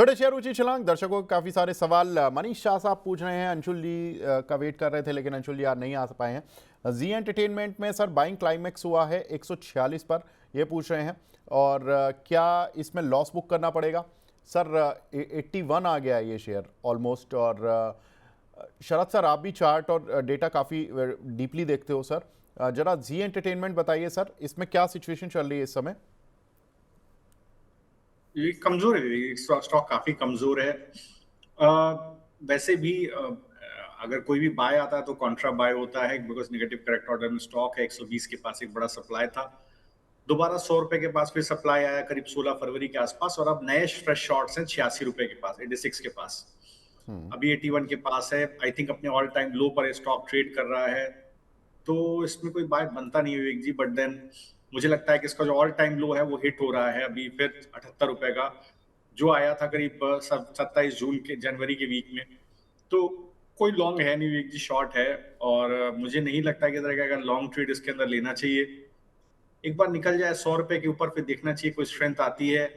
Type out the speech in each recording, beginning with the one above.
छोटे शेयर ऊंची छलांग। दर्शकों के काफ़ी सारे सवाल मनीष शाह साहब पूछ रहे हैं। अंशुल जी का वेट कर रहे थे लेकिन अंशुल जी आज नहीं आ पाए हैं। जी एंटरटेनमेंट में सर बाइंग क्लाइमेक्स हुआ है 146 पर, ये पूछ रहे हैं। और क्या इसमें लॉस बुक करना पड़ेगा? सर 81 आ गया है ये शेयर ऑलमोस्ट। और शरद सर, आप भी चार्ट और डेटा काफ़ी डीपली देखते हो सर। जरा जी एंटरटेनमेंट बताइए सर, इसमें क्या सिचुएशन चल रही है इस समय? ये कमजोर है, ये स्टॉक काफी कमजोर है। वैसे भी अगर कोई भी बाय आता है तो कॉन्ट्रा बाय होता है, बिकॉज नेगेटिव करेक्ट ऑर्डर में स्टॉक है। 120 के पास एक बड़ा सप्लाई था, दोबारा 100 रुपए के पास फिर सप्लाई आया करीब 16 फरवरी के आसपास, और अब नए फ्रेश शॉर्ट्स हैं 86 रुपए के पास, 86 के पास, अभी 81 के पास है। आई थिंक अपने ऑल टाइम लो पर स्टॉक ट्रेड कर रहा है, तो इसमें कोई बाय बनता नहीं है विवेक जी। बट देन मुझे लगता है कि इसका जो ऑल टाइम लो है वो हिट हो रहा है अभी फिर 78 रुपए का, जो आया था करीब 27 जून के जनवरी के वीक में। तो कोई लॉन्ग है नहीं विवेक जी, शॉर्ट है। और मुझे नहीं लगता कि इस तरह का लॉन्ग ट्रेड इसके अंदर लेना चाहिए। एक बार निकल जाए 100 रुपए के ऊपर, फिर देखना चाहिए कोई स्ट्रेंथ आती है,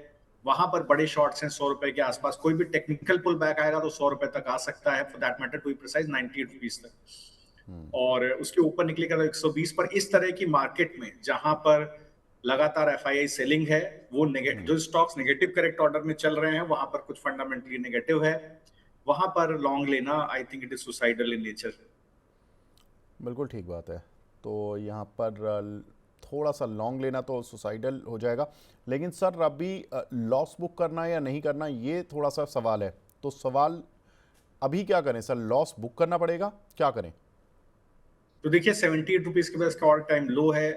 वहां पर बड़े शॉर्ट्स हैं 100 रुपए के आसपास। कोई भी टेक्निकल पुल बैक आएगा तो 100 रुपए तक आ सकता है, for that matter to be precise 98 rupees तक। और उसके ऊपर निकलेगा तो 120 पर। इस तरह की मार्केट में जहां पर लगातार एफआईआई सेलिंग है, वो जो स्टॉक्स नेगेटिव करेक्ट ऑर्डर में चल रहे हैं वहां पर कुछ फंडामेंटली नेगेटिव है, वहां पर लॉन्ग लेना I think it is suicidal in nature. बिल्कुल ठीक बात है। तो यहाँ पर थोड़ा सा लॉन्ग लेना तो सुसाइडल हो जाएगा। लेकिन सर अभी लॉस बुक करना या नहीं करना, ये थोड़ा सा सवाल है। तो सवाल अभी क्या करें सर? लॉस बुक करना पड़ेगा, क्या करें? तो देखिए 78 रुपीज के पास का ऑल टाइम लो है।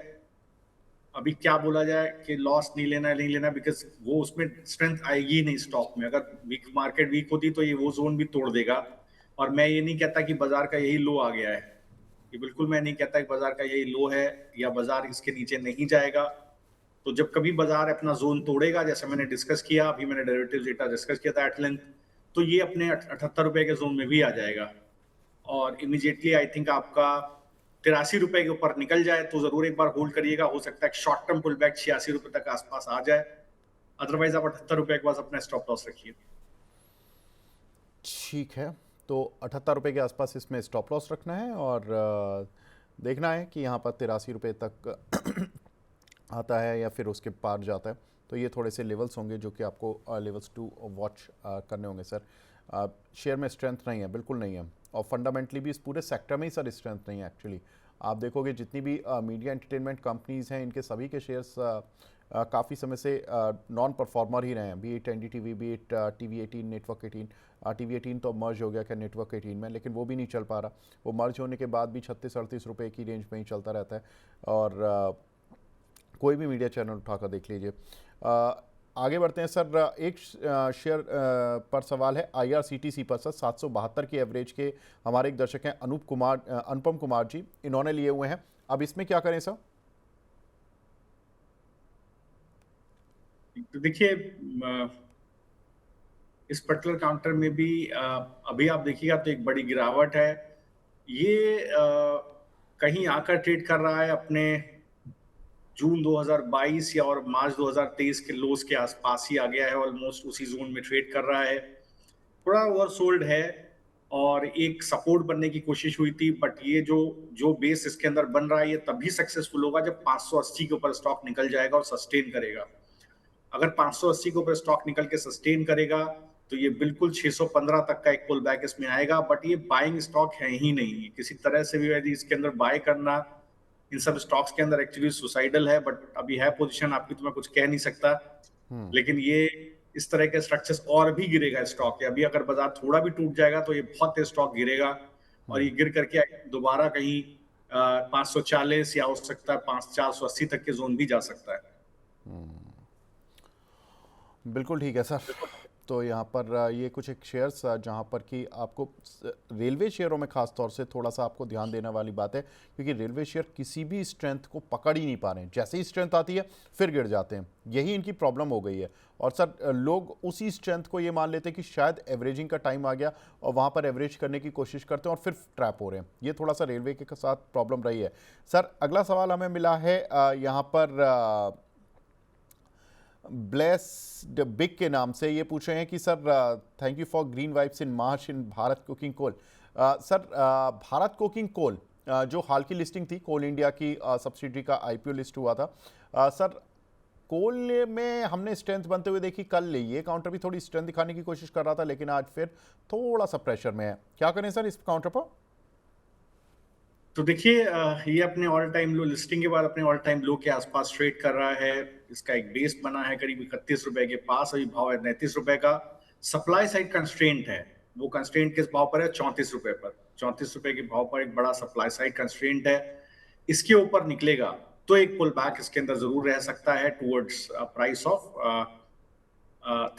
अभी क्या बोला जाए कि लॉस नहीं लेना है, नहीं लेना, बिकॉज वो उसमें स्ट्रेंथ आएगी ही नहीं स्टॉक में। अगर वीक मार्केट वीक होती तो ये वो जोन भी तोड़ देगा। और मैं ये नहीं कहता कि बाजार का यही लो आ गया है, ये बिल्कुल मैं नहीं कहता कि बाजार का यही लो है या बाजार इसके नीचे नहीं जाएगा। तो जब कभी बाजार अपना जोन तोड़ेगा, जैसे मैंने डिस्कस किया, अभी मैंने डेरिवेटिव डेटा डिस्कस किया था एट लेंथ, तो ये अपने 78 रुपए के जोन में भी आ जाएगा। और इमीडिएटली आई थिंक आपका 83 रुपए के ऊपर निकल जाए तो जरूर एक बार होल्ड करिएगा। हो सकता है शॉर्ट टर्म पुल बैक 86 रुपए तक आसपास आ जाए, अदरवाइज आप 78 रुपए के पास अपना स्टॉप लॉस रखिए। ठीक है, तो 78 रुपये के आसपास इसमें स्टॉप लॉस रखना है। और देखना है कि यहाँ पर 83 रुपये तक आता है या फिर उसके पार जाता है। तो ये थोड़े से लेवल्स होंगे जो कि आपको लेवल्स टू वॉच करने होंगे सर। शेयर में स्ट्रेंथ नहीं है, बिल्कुल नहीं है। और फंडामेंटली भी इस पूरे सेक्टर में ही सर स्ट्रेंथ नहीं है एक्चुअली। आप देखोगे जितनी भी मीडिया एंटरटेनमेंट कंपनीज़ हैं, इनके सभी के शेयर्स काफ़ी समय से नॉन परफॉर्मर ही रहे हैं। B it NDTV, B it TV18, network 18। TV18 तो मर्ज हो गया क्या नेटवर्क 18 में, लेकिन वो भी नहीं चल पा रहा। वो मर्ज होने के बाद भी 36-38 रुपये की रेंज में ही चलता रहता है। और कोई भी मीडिया चैनल उठाकर देख लीजिए। आगे बढ़ते हैं सर। एक शेयर पर सवाल है IRCTC पर सर, 772 की एवरेज के हमारे एक दर्शक हैं अनुपम कुमार जी, इन्होंने लिए हुए हैं। अब इसमें क्या करें सर? तो देखिए इस पर्टिकुलर काउंटर में भी अभी आप देखिएगा तो एक बड़ी गिरावट है। ये कहीं आकर ट्रेड कर रहा है अपने जून 2022 या और मार्च 2023 के लोस के आसपास ही आ गया है, ऑलमोस्ट उसी जोन में ट्रेड कर रहा है। थोड़ा ओवरसोल्ड है और एक सपोर्ट बनने की कोशिश हुई थी, बट ये जो जो बेस इसके अंदर बन रहा है ये तभी सक्सेसफुल होगा जब 580 के ऊपर स्टॉक निकल जाएगा और सस्टेन करेगा। अगर 580 के ऊपर स्टॉक निकल के सस्टेन करेगा तो ये बिल्कुल 615 तक का एक पुल बैक इसमें आएगा। बट ये बाइंग स्टॉक है ही नहीं, किसी तरह से भी यदि इसके अंदर बाय करना इन सब स्टॉक्स के अंदर एक्चुअली सुसाइडल है। बट अभी है पोजीशन आपकी तो मैं कुछ कह नहीं सकता, लेकिन ये इस तरह के स्ट्रक्चर्स और भी गिरेगा स्टॉक। अभी अगर बाजार थोड़ा भी टूट जाएगा तो ये बहुत तेज स्टॉक गिरेगा, और ये गिर करके दोबारा कहीं 540 या हो सकता है 480 तक के जोन भी जा सकता है। बिल्कुल ठीक है सर। तो यहाँ पर ये कुछ एक शेयर्स जहाँ पर कि आपको रेलवे शेयरों में ख़ास तौर से थोड़ा सा आपको ध्यान देने वाली बात है, क्योंकि रेलवे शेयर किसी भी स्ट्रेंथ को पकड़ ही नहीं पा रहे हैं। जैसे ही स्ट्रेंथ आती है फिर गिर जाते हैं, यही इनकी प्रॉब्लम हो गई है। और सर लोग उसी स्ट्रेंथ को ये मान लेते हैं कि शायद एवरेजिंग का टाइम आ गया और वहाँ पर एवरेज करने की कोशिश करते हैं और फिर ट्रैप हो रहे हैं। ये थोड़ा सा रेलवे के साथ प्रॉब्लम रही है। सर अगला सवाल हमें मिला है यहाँ पर ब्लेस्ड बिग के नाम से ये पूछ रहे हैं कि sir thank you for green vibes in March in Bharat coking coal. Sir Bharat coking coal जो हाल की लिस्टिंग थी, कोल इंडिया की सब्सिडी का आईपीओ लिस्ट हुआ था। सर कोल में हमने स्ट्रेंथ बनते हुए देखी, कल ये काउंटर भी थोड़ी स्ट्रेंथ दिखाने की कोशिश कर रहा था, लेकिन आज फिर थोड़ा सा प्रेशर में है। क्या करें सर इस काउंटर पर? तो देखिए, ये अपने ऑल टाइम लो लिस्टिंग के बाद अपने ऑल टाइम लो के आसपास ट्रेड कर रहा है। इसका एक बेस बना है करीब 31 रुपए के पास, अभी भाव है 39 रुपए का। सप्लाई साइड कंस्ट्रेंट है, वो कंस्ट्रेंट किस भाव पर है? 34 रुपए पर। 34 रुपए के भाव पर एक बड़ा सप्लाई साइड कंस्ट्रेंट है। इसके ऊपर निकलेगा तो एक पुल बैक इसके अंदर जरूर रह सकता है टूवर्ड्स प्राइस ऑफ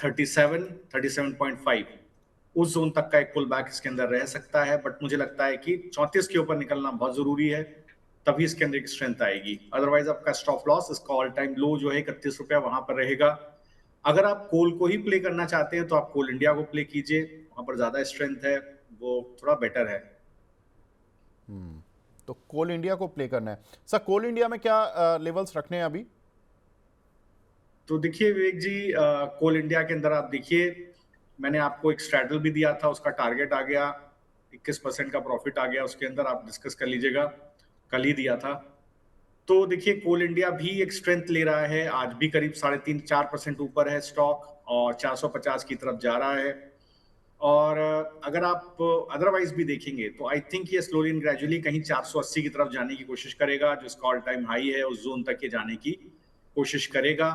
37.5। उस जोन तक का एक पुल बैक इसके अंदर रह सकता है, बट मुझे लगता है कि 34 के ऊपर निकलना बहुत जरूरी है, तभी इसके अंदर एक स्ट्रेंथ आएगी। अदरवाइज आपका स्टॉप लॉस, इसका ऑल टाइम लो जो है 31 रुपया, वहां पर रहेगा। अगर आप कोल को ही प्ले करना चाहते हैं तो आप कोल इंडिया को प्ले कीजिए, वहां पर ज्यादा स्ट्रेंथ है, वो थोड़ा बेटर है। तो कोल इंडिया को प्ले करना है। सर कोल इंडिया में क्या लेवल्स रखने हैं अभी? तो देखिए विवेक जी, कोल इंडिया के अंदर आप देखिए, मैंने आपको एक स्ट्रैडल भी दिया था, उसका टारगेट आ गया 21% का प्रॉफिट आ गया, उसके अंदर आप डिस्कस कर लीजिएगा, कल ही दिया था। तो देखिए कोल इंडिया भी एक स्ट्रेंथ ले रहा है, आज भी करीब 3.5-4% ऊपर है स्टॉक और 450 की तरफ जा रहा है। और अगर आप अदरवाइज भी देखेंगे तो आई थिंक ये स्लोली एंड ग्रेजुअली कहीं 480 की तरफ जाने की कोशिश करेगा, जो इसका ऑल टाइम हाई है उस जोन तक ये जाने की कोशिश करेगा।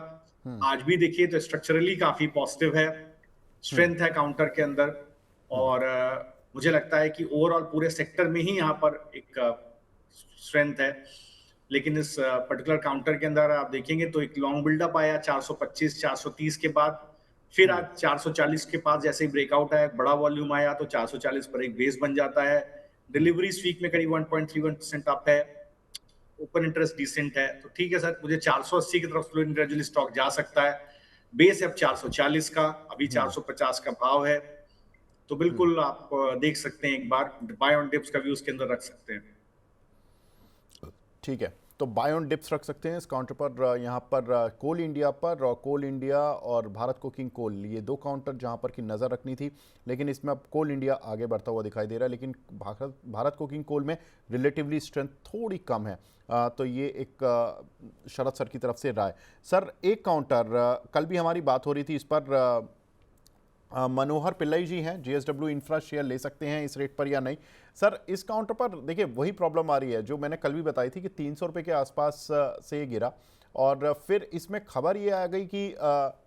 आज भी देखिए तो स्ट्रक्चरली काफी पॉजिटिव है, स्ट्रेंथ है काउंटर के अंदर। और मुझे लगता है कि ओवरऑल पूरे सेक्टर में ही यहाँ पर एक स्ट्रेंथ है। लेकिन इस पर्टिकुलर काउंटर के अंदर आप देखेंगे तो एक लॉन्ग बिल्डअप आया 425 430 के बाद, फिर आज 440 के पास जैसे ही ब्रेकआउट आया, बड़ा वॉल्यूम आया तो 440 पर एक बेस बन जाता है। डिलीवरी वीक में करीब 1.31% अप है, ओपन इंटरेस्ट डिसेंट है, तो ठीक है सर, मुझे 480 की तरफ स्लो एंड ग्रेजुअली स्टॉक जा सकता है। बेस है अब 440 का, अभी 450 का भाव है, तो बिल्कुल आप देख सकते हैं, एक बार बाय ऑन डिप्स का भी उसके अंदर रख सकते हैं। ठीक है, तो बाय ऑन डिप्स रख सकते हैं इस काउंटर पर। यहाँ पर कोल इंडिया पर, और कोल इंडिया और भारत कोकिंग कोल, ये दो काउंटर जहाँ पर की नज़र रखनी थी, लेकिन इसमें अब कोल इंडिया आगे बढ़ता हुआ दिखाई दे रहा है, लेकिन भारत कोकिंग कोल में रिलेटिवली स्ट्रेंथ थोड़ी कम है। तो ये एक शरद सर की तरफ से राय। सर एक काउंटर कल भी हमारी बात हो रही थी इस पर, मनोहर पिल्लई जी हैं, जेएसडब्ल्यू इंफ्रा शेयर ले सकते हैं इस रेट पर या नहीं? सर इस काउंटर पर देखिए वही प्रॉब्लम आ रही है जो मैंने कल भी बताई थी कि 300 रुपये के आसपास से ये गिरा, और फिर इसमें खबर ये आ गई कि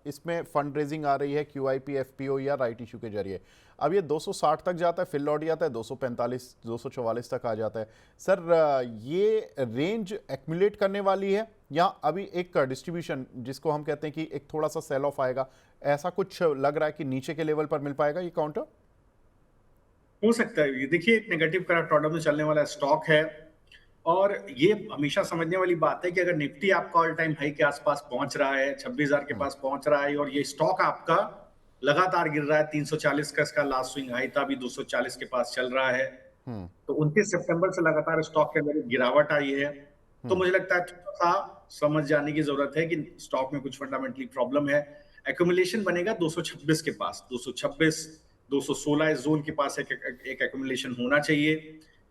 इसमें फंड रेजिंग आ रही है क्यूआईपी एफपीओ या राइट इशू के जरिए। अब ये 260 तक जाता है, फिर लौट जाता है 245 244 तक आ जाता है। सर ये रेंज एक्यूमुलेट करने वाली है या अभी एक डिस्ट्रीब्यूशन जिसको हम कहते हैं कि एक थोड़ा सा सेल ऑफ आएगा, ऐसा कुछ लग रहा है कि नीचे के लेवल पर मिल पाएगा ये काउंटर? हो सकता है, ये देखिए एक नेगेटिव करेक्ट ऑर्डर में चलने वाला स्टॉक है, और ये हमेशा समझने वाली बात है कि अगर निफ्टी आपका ऑल टाइम हाई के आसपास पहुंच रहा है, 26,000 के पास पहुंच रहा है, और ये स्टॉक आपका लगातार गिर रहा है, 340 का इसका लास्ट स्विंग हाई था, अभी 240 के पास चल रहा है, तो 29 सितंबर से लगातार स्टॉक के अंदर गिरावट आई है। तो मुझे लगता है थोड़ा सा समझ जाने की जरूरत है कि स्टॉक में कुछ फंडामेंटली प्रॉब्लम है। एक्यूमुलेशन बनेगा 226 के पास, 226 216 इस जोन के पास एक एक्यूमुलेशन होना चाहिए।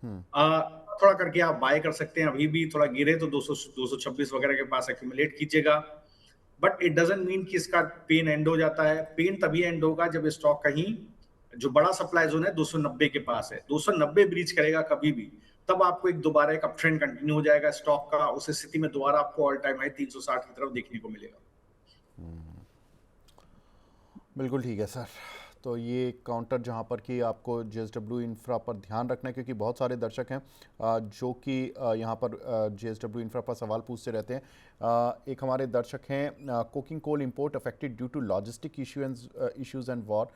थोड़ा करके आप बाय कर सकते हैं, अभी भी थोड़ा गिरे तो 200 226 वगैरह के पास एक्यूमुलेट कीजिएगा, बट इट डजंट मीन कि इसका पेन एंड हो जाता है। पेन तभी एंड होगा जब स्टॉक कहीं जो बड़ा सप्लाई जोन है 290 के पास है, 290 ब्रीच करेगा कभी भी, तब आपको एक दोबारा एक अप ट्रेंड कंटिन्यू हो जाएगा स्टॉक का, उस स्थिति में दोबारा आपको ऑल टाइम हाई 360 की तरफ देखने को मिलेगा। बिल्कुल ठीक है सर। तो ये काउंटर जहाँ पर कि आपको जेएसडब्ल्यू इंफ्रा पर ध्यान रखना है, क्योंकि बहुत सारे दर्शक हैं जो कि यहाँ पर जेएसडब्ल्यू इंफ्रा पर सवाल पूछते रहते हैं। एक हमारे दर्शक हैं, coking coal import affected due to logistic issues and war,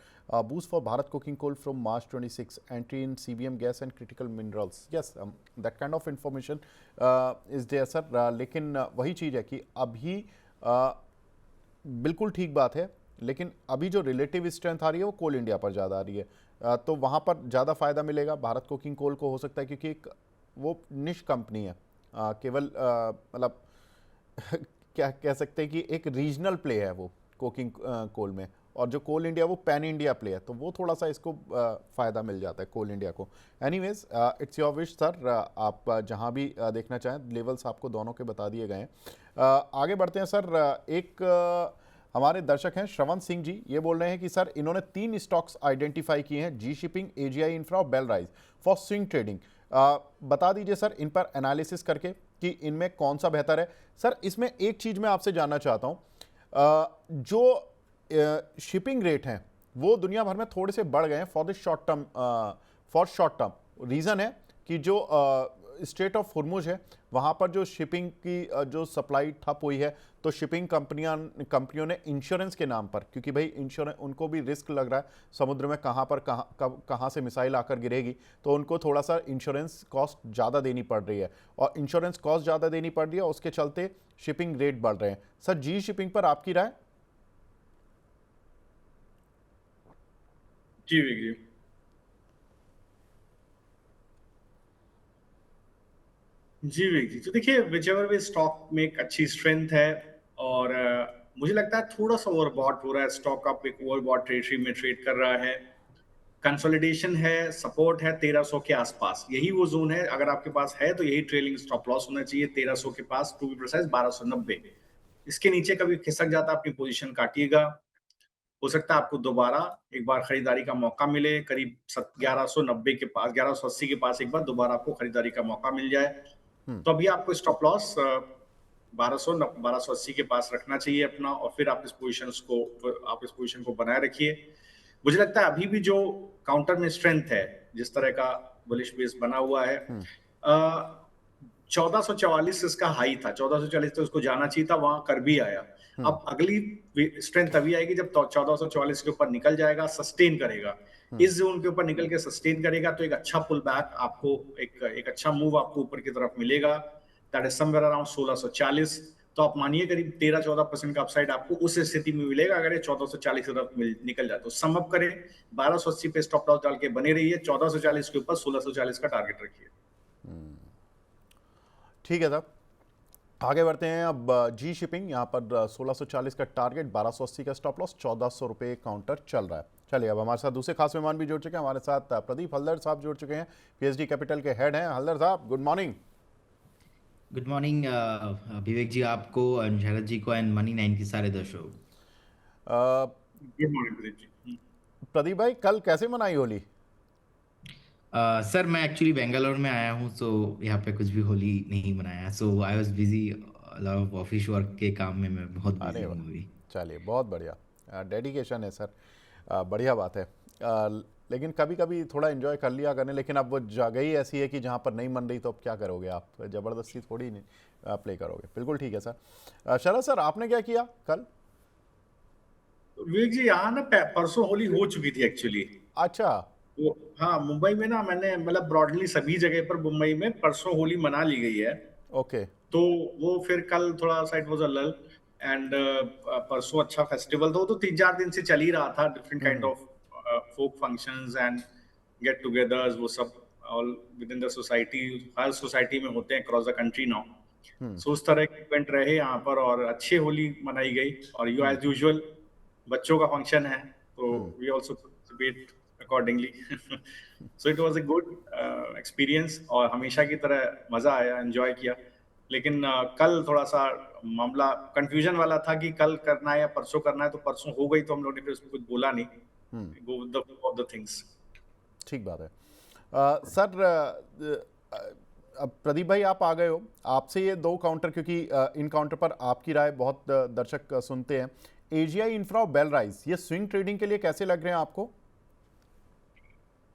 boost for Bharat coking coal from March 26, entry in CBM gas and critical minerals. Yes, that kind of information is there sir, लेकिन वही चीज़ है कि अभी बिल्कुल ठीक बात है, लेकिन अभी जो रिलेटिव स्ट्रेंथ आ रही है वो कोल इंडिया पर ज़्यादा आ रही है, तो वहाँ पर ज़्यादा फ़ायदा मिलेगा भारत कोकिंग कोल को, हो सकता है, क्योंकि एक वो निश कंपनी है, केवल मतलब क्या कह सकते हैं कि एक रीजनल प्ले है वो कोकिंग कोल में, और जो कोल इंडिया वो पैन इंडिया प्ले है, तो वो थोड़ा सा इसको फ़ायदा मिल जाता है कोल इंडिया को। Anyways it's your wish sir, आप जहाँ भी देखना चाहें, लेवल्स आपको दोनों के बता दिए गए हैं। आगे बढ़ते हैं सर। एक हमारे दर्शक हैं श्रवण सिंह जी, ये बोल रहे हैं कि सर इन्होंने 3 स्टॉक्स आइडेंटिफाई किए हैं, जी शिपिंग, एजीआई इंफ्रा और bell rise, for swing trading. बता दीजिए सर इन पर एनालिसिस करके कि इनमें कौन सा बेहतर है। सर इसमें एक चीज़ मैं आपसे जानना चाहता हूँ, जो शिपिंग रेट हैं वो दुनिया भर में थोड़े से बढ़ गए हैं for the short term, for short term reason है कि जो स्ट्रेट ऑफ हुर्मुज है वहाँ पर जो शिपिंग की जो सप्लाई ठप हुई है, तो शिपिंग कंपनियों ने इंश्योरेंस के नाम पर, क्योंकि भाई इंश्योरेंस उनको भी रिस्क लग रहा है समुद्र में कहाँ पर कहाँ से मिसाइल आकर गिरेगी, तो उनको थोड़ा सा इंश्योरेंस कॉस्ट ज़्यादा देनी पड़ रही है, और इंश्योरेंस कॉस्ट ज़्यादा देनी पड़ रही है, उसके चलते शिपिंग रेट बढ़ रहे हैं। सर जी शिपिंग पर आपकी राय? जी विकी जी विकी तो देखिए, विचेवर वे स्टॉक में एक अच्छी स्ट्रेंथ है, और मुझे लगता है थोड़ा सा ओवरबॉट हो रहा है स्टॉक, आप एक ओवरबॉट टेरिटरी में ट्रेड कर रहा है। कंसोलिडेशन है, सपोर्ट है 1300 के आसपास, यही वो जोन है, अगर आपके पास है तो यही ट्रेलिंग स्टॉप लॉस होना चाहिए 1300 के पास, टू बी प्रिसाइज 1290। इसके नीचे कभी खिसक जाता है, अपनी पोजीशन काटिएगा। हो सकता है आपको दोबारा एक बार खरीदारी का मौका मिले, करीब 1190 के पास, 1180 के पास एक बार दोबारा आपको खरीदारी का मौका मिल जाए, तो अभी आपको स्टॉप लॉस 1280 के पास रखना चाहिए अपना, और फिर आप इस पोजीशन को बनाए रखिए। मुझे लगता है अभी भी जो काउंटर में स्ट्रेंथ है, जिस तरह का बुलिश बेस बना हुआ है, 1444 इसका हाई था, 1440 तो उसको जाना चाहिए था, वहां कर भी आया। अब अगली स्ट्रेंथ तभी आएगी जब 1444 के ऊपर निकल जाएगा, सस्टेन करेगा, इस जोन के ऊपर निकल के सस्टेन करेगा, तो एक अच्छा पुल बैक आपको, एक अच्छा मूव आपको ऊपर की तरफ मिलेगा, दैट इज समवेयर अराउंड 1640। तो आप मानिए करीब 13-14% का अपसाइड आपको उस स्थिति में मिलेगा अगर ये 1440 की तरफ निकल जाए तो। सम अप करें, 1280 पे स्टॉप लॉस डाल के बने रहिए, 1440 के ऊपर 1640 का टारगेट रखिए। ठीक है साहब, आगे बढ़ते हैं। अब जी शिपिंग यहाँ पर 1640 का टारगेट, 1280 का स्टॉप लॉस, 1400 रुपये काउंटर चल रहा है। चलिए अब हमारे साथ दूसरे खास मेहमान भी जुड़ चुके हैं, हमारे साथ प्रदीप हल्दर साहब जुड़ चुके हैं, पीएचडी कैपिटल के हेड हैं। हल्दर साहब गुड मॉर्निंग। गुड मॉर्निंग विवेक जी, आपको, शरद जी को, एंड मनी 9 के सारे दर्शकों। Good morning Pradeep ji. प्रदीप भाई कल कैसे मनाई होली? सर मैं एक्चुअली बेंगलोर में आया हूँ, सो यहाँ पे कुछ भी होली नहीं मनाया, so I was busy, lot of office work के काम में मैं बहुत बिजी अरे वाह, हूँ अभी। चलिए बहुत बढ़िया, डेडिकेशन है सर, बढ़िया बात है। लेकिन कभी कभी थोड़ा एंजॉय कर लिया करने, लेकिन अब वो जगह ही ऐसी है कि जहाँ पर नहीं मन रही तो अब क्या करोगे आप, ज़बरदस्ती थोड़ी नहीं प्ले करोगे। बिल्कुल ठीक है सर। शरद सर आपने क्या किया कल? विवेक जी, यहाँ ना परसों होली हो चुकी थी एक्चुअली। अच्छा। तो हाँ, मुंबई में ना मैंने मतलब ब्रॉडली सभी जगह पर मुंबई में परसों होली मना ली गई है, ओके। तो वो फिर कल थोड़ा सा इट वाज अ लल, एंड परसों अच्छा फेस्टिवल था, वो तो 3-4 दिन से चल ही रहा था, different kind of folk functions and get togethers, वो सब all within the society, हर सोसाइटी में होते हैं across the country now. So उस तरह के इवेंट रहे यहाँ पर, और अच्छी होली मनाई गई, और यू एज यूजुअल बच्चों का फंक्शन है, तो we also participate accordingly. So it was a good experience, और हमेशा की तरह मजा आया, एंजॉय किया। लेकिन कल थोड़ा सा मामला कंफ्यूजन वाला था कि कल करना है या परसों करना है, तो परसों हो गई तो हम लोगों ने फिर उसमें कुछ बोला नहीं, go with the flow of the things. ठीक बात है। सर अब प्रदीप भाई आप आ गए हो, आपसे ये 2 काउंटर, क्योंकि इन काउंटर पर आपकी राय बहुत दर्शक सुनते हैं। एजीआई इंफ्रा और बेल राइज, ये स्विंग ट्रेडिंग के लिए कैसे लग रहे हैं आपको?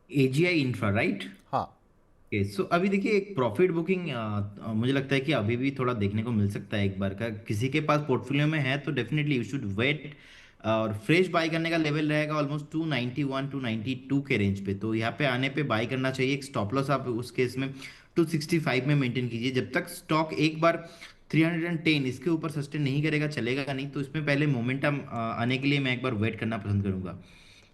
AGI infra, right? हाँ। ओके, सो अभी देखिए, एक प्रॉफिट बुकिंग मुझे लगता है कि अभी भी थोड़ा देखने को मिल सकता है। एक बार का किसी के पास पोर्टफोलियो में है तो डेफिनेटली यू शुड वेट, और फ्रेश बाई करने का लेवल रहेगा ऑलमोस्ट 291 292 के रेंज पे, तो यहाँ पे आने पे बाई करना चाहिए। एक स्टॉप लॉस आप उस केस में 265 में मेंटेन कीजिए। जब तक स्टॉक एक बार 310 इसके ऊपर सस्टेन नहीं करेगा चलेगा नहीं, तो इसमें पहले मोमेंटम आने के लिए मैं एक बार वेट करना पसंद करूंगा।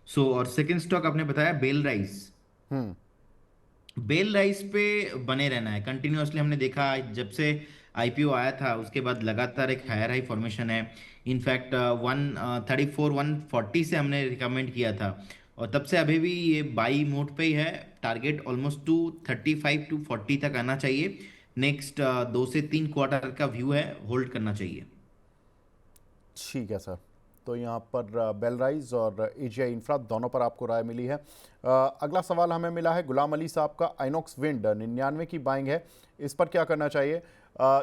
सो और सेकंड स्टॉक आपने बताया बेल राइस। हम्म। बेल राइस पे बने रहना है कंटिन्यूअसली। हमने देखा जब से आईपीओ आया था उसके बाद लगातार एक हायर हाई फॉर्मेशन है। इनफैक्ट 134 140 से हमने रिकमेंड किया था, और तब से अभी भी ये बाई मोड पे ही है। टारगेट ऑलमोस्ट टू 35 टू 40 तक आना चाहिए। नेक्स्ट 2 से 3 क्वार्टर का व्यू है, होल्ड करना चाहिए। ठीक है सर। तो यहाँ पर बेलराइज और एजीआई इंफ्रा दोनों पर आपको राय मिली है। अगला सवाल हमें मिला है गुलाम अली साहब का। आइनॉक्स विंड 99 की बाइंग है, इस पर क्या करना चाहिए?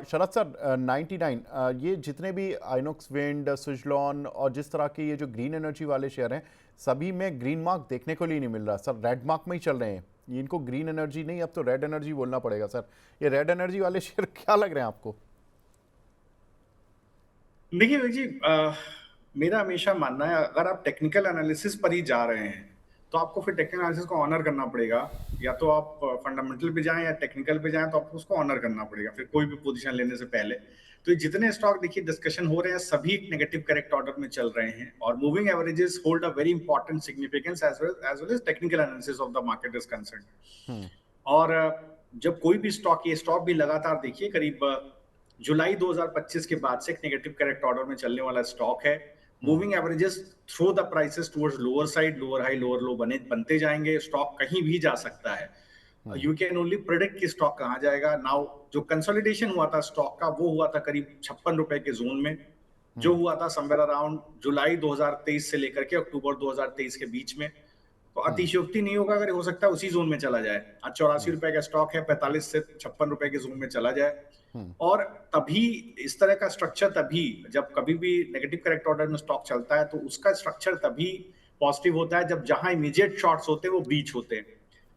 शरद सर, 99 ये जितने भी आइनॉक्स विंड, सुजलॉन और जिस तरह के ये जो ग्रीन एनर्जी वाले शेयर हैं, सभी में ग्रीन मार्क देखने को लिए नहीं मिल रहा सर, रेड मार्क में ही चल रहे हैं। इनको ग्रीन एनर्जी नहीं, अब तो रेड एनर्जी बोलना पड़ेगा सर। ये रेड एनर्जी वाले शेयर क्या लग रहे हैं आपको? देखिए विवेक जी, मेरा हमेशा मानना है अगर आप टेक्निकल एनालिसिस पर ही जा रहे हैं तो आपको फिर टेक्निकल एनालिसिस को ऑनर करना पड़ेगा। या तो आप फंडामेंटल पे जाएं या टेक्निकल पे जाएं, तो आपको उसको ऑनर करना पड़ेगा फिर कोई भी पोजीशन लेने से पहले। तो ये जितने स्टॉक देखिए डिस्कशन हो रहे हैं सभी एक नेगेटिव करेक्ट ऑर्डर में चल रहे हैं, और moving averages hold a very important significance as well as technical analysis of the market is concerned. और जब कोई भी स्टॉक, ये स्टॉक भी लगातार देखिए करीब जुलाई 2025 के बाद से एक नेगेटिव करेक्ट ऑर्डर में चलने वाला स्टॉक है। Moving averages throw the prices towards lower side, lower high lower low बनते जाएंगे, स्टॉक कहीं भी जा सकता है। यू कैन ओनली प्रेडिक्ट कि स्टॉक कहां जाएगा। नाउ जो कंसोलिडेशन हुआ था स्टॉक का, वो हुआ था करीब 56 रुपए के जोन में, जो हुआ था समवेयर अराउंड जुलाई 2023 से लेकर के अक्टूबर 2023 के बीच में। तो अतिशयोक्ति नहीं होगा अगर हो सकता है उसी जोन में चला जाए। आज 84 रुपए का स्टॉक है, 45 से 56 रुपए के जोन में चला जाए। और तभी इस तरह का स्ट्रक्चर, तभी जब कभी भी नेगेटिव करेक्ट ऑर्डर में स्टॉक चलता है तो उसका स्ट्रक्चर तभी पॉजिटिव होता है जब जहां इमीडिएट शॉर्ट्स होते हैं वो बीच होते हैं।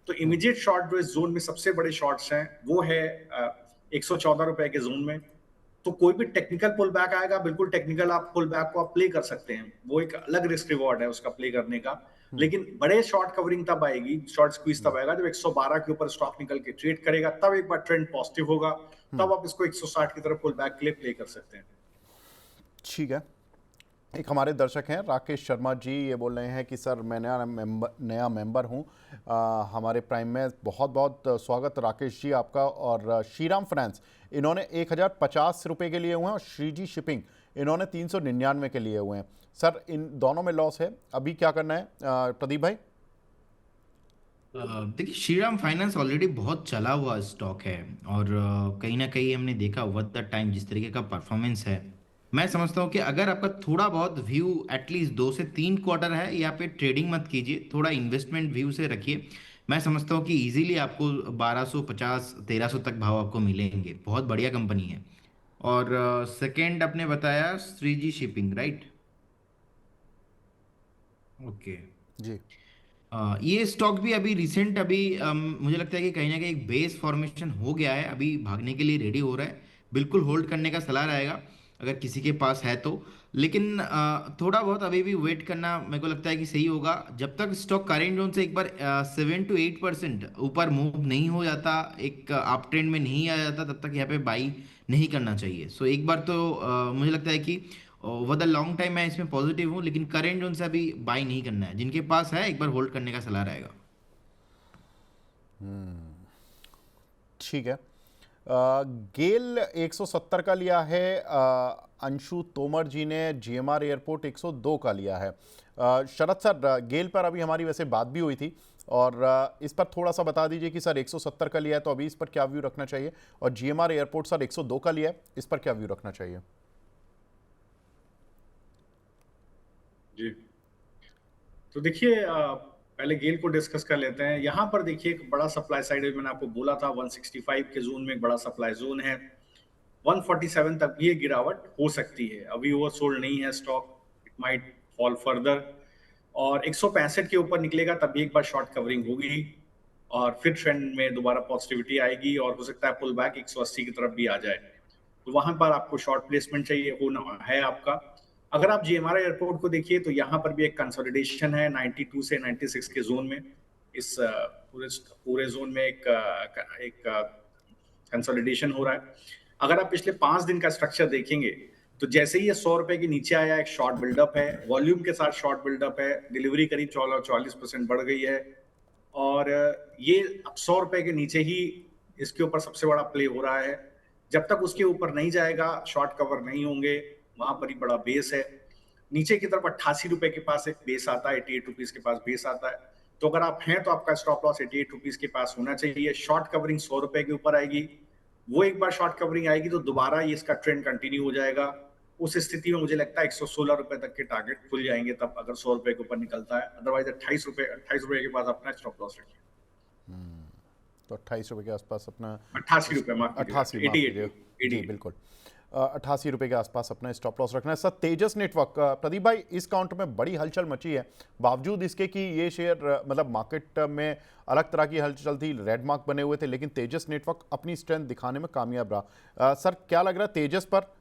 तो इमीडिएट शॉर्ट जो इस जोन में सबसे बड़े शॉर्ट्स हैं वो है 114 रुपए के जोन में। तो कोई भी टेक्निकल पुल बैक आएगा, बिल्कुल टेक्निकल आप पुल बैक को आप प्ले कर सकते हैं, वो एक अलग रिस्क रिवॉर्ड है उसका प्ले करने का। लेकिन बड़े शॉर्ट कवरिंग तब आएगी, शॉर्ट स्क्वीज तब आएगा जब 112 के ऊपर स्टॉक निकल के ट्रेड करेगा, तब एक बार ट्रेंड पॉजिटिव होगा, तब आप इसको 160 की तरफ पुल बैक के लिए प्ले कर सकते हैं। ठीक है। एक हमारे दर्शक हैं राकेश शर्मा जी, ये बोल रहे हैं कि सर मैं नया मेंबर हूं हमारे प्राइम में। बहुत बहुत स्वागत राकेश जी आपका। और श्रीराम फाइनेंस इन्होंने 1050 रुपये के लिए हुए हैं, और श्रीजी शिपिंग इन्होंने 399 के लिए हुए हैं। सर इन दोनों में लॉस है, अभी क्या करना है प्रदीप भाई? देखिए, श्रीराम फाइनेंस ऑलरेडी बहुत चला हुआ स्टॉक है, और कहीं ना कहीं हमने देखा ओवर द टाइम जिस तरीके का परफॉर्मेंस है। मैं समझता हूँ कि अगर आपका थोड़ा बहुत व्यू एटलीस्ट 2 से 3 क्वार्टर है, यहाँ पे ट्रेडिंग मत कीजिए, थोड़ा इन्वेस्टमेंट व्यू से रखिए। मैं समझता हूँ कि इजीली आपको 1250 1300 तक भाव आपको मिलेंगे। बहुत बढ़िया कंपनी है। और सेकंड आपने बताया श्रीजी शिपिंग, राइट? ओके। जी। ये स्टॉक भी अभी रिसेंट अभी मुझे लगता है कि कहीं ना कहीं एक बेस फॉर्मेशन हो गया है, अभी भागने के लिए रेडी हो रहा है। बिल्कुल होल्ड करने का सलाह रहेगा अगर किसी के पास है तो। लेकिन थोड़ा बहुत अभी भी वेट करना मेरे को लगता है कि सही होगा, जब तक स्टॉक करेंट जोन से एक बार 7 to 8% ऊपर मूव नहीं हो जाता, एक अप ट्रेंड में नहीं आ जाता, तब तक यहाँ पे बाई नहीं करना चाहिए। सो एक बार तो मुझे लगता है कि ओवर द लॉन्ग टाइम मैं इसमें पॉजिटिव हूँ, लेकिन करेंट जोन से अभी बाई नहीं करना है। जिनके पास है एक बार होल्ड करने का सलाह रहेगा। ठीक है। गेल 170 का लिया है, अंशु तोमर जी ने जीएमआर एयरपोर्ट 102 का लिया है। शरद सर, गेल पर अभी हमारी वैसे बात भी हुई थी, और इस पर थोड़ा सा बता दीजिए कि सर 170 का लिया है तो अभी इस पर क्या व्यू रखना चाहिए, और जीएमआर एयरपोर्ट सर 102 का लिया है, इस पर क्या व्यू रखना चाहिए? जी, तो देखिए पहले गेल को डिस्कस कर लेते हैं। यहाँ पर देखिए एक बड़ा सप्लाई साइड है, मैंने आपको बोला था 165 के जोन में एक बड़ा सप्लाई जोन है। 147 तक भी ये गिरावट हो सकती है, अभी ओवरसोल्ड नहीं है stock, it might fall further. और 165 के ऊपर निकलेगा तभी एक बार शॉर्ट कवरिंग होगी, और फिर ट्रेंड में दोबारा पॉजिटिविटी आएगी, और हो सकता है पुल बैक 180 की तरफ भी आ जाए। तो वहां पर आपको शॉर्ट प्लेसमेंट चाहिए होना है आपका। अगर आप जीएमआर एयरपोर्ट को देखिए तो यहाँ पर भी एक कंसोलिडेशन है 92 से 96 के जोन में। इस पूरे जोन में एक कंसोलिडेशन हो रहा है। अगर आप पिछले 5 दिन का स्ट्रक्चर देखेंगे तो जैसे ही ये 100 रुपए के नीचे आया, एक शॉर्ट बिल्डअप है, वॉल्यूम के साथ शॉर्ट बिल्डअप है, डिलीवरी करीब 44% बढ़ गई है, और ये अब 100 रुपए के नीचे ही इसके ऊपर सबसे बड़ा प्ले हो रहा है। जब तक उसके ऊपर नहीं जाएगा शॉर्ट कवर नहीं होंगे, वहां पर ही बड़ा बेस है। नीचे की तरफ 88 रुपए के पास एक बेस आता है, 88 रुपीज के पास बेस आता है। तो अगर आप हैं तो आपका स्टॉप लॉस 88 रुपीज के पास होना चाहिए। शॉर्ट कवरिंग 100 रुपए के ऊपर आएगी, वो एक बार शॉर्ट कवरिंग आएगी तो दोबारा ये इसका ट्रेंड कंटिन्यू हो जाएगा। उस स्थिति में मुझे लगता है 116 रुपए तक के टारगेट खुल जाएंगे तब, अगर 100 रुपए के ऊपर निकलता है। अदरवाइज 28 रुपए के पास अपना स्टॉप लॉस रखिए। तो 28 रुपये के आसपास अपना 88 रुपए, माफ 88 कीजिएगा, माफ कीजिए 88 जी बिल्कुल 88 रुपये के आसपास अपना स्टॉप लॉस रखना है। सर तेजस नेटवर्क, प्रदीप भाई इस काउंटर में बड़ी हलचल मची है, बावजूद इसके कि ये शेयर मतलब मार्केट में अलग तरह की हलचल थी, रेड मार्क बने हुए थे, लेकिन तेजस नेटवर्क अपनी स्ट्रेंथ दिखाने में कामयाब रहा। सर क्या लग रहा है तेजस पर?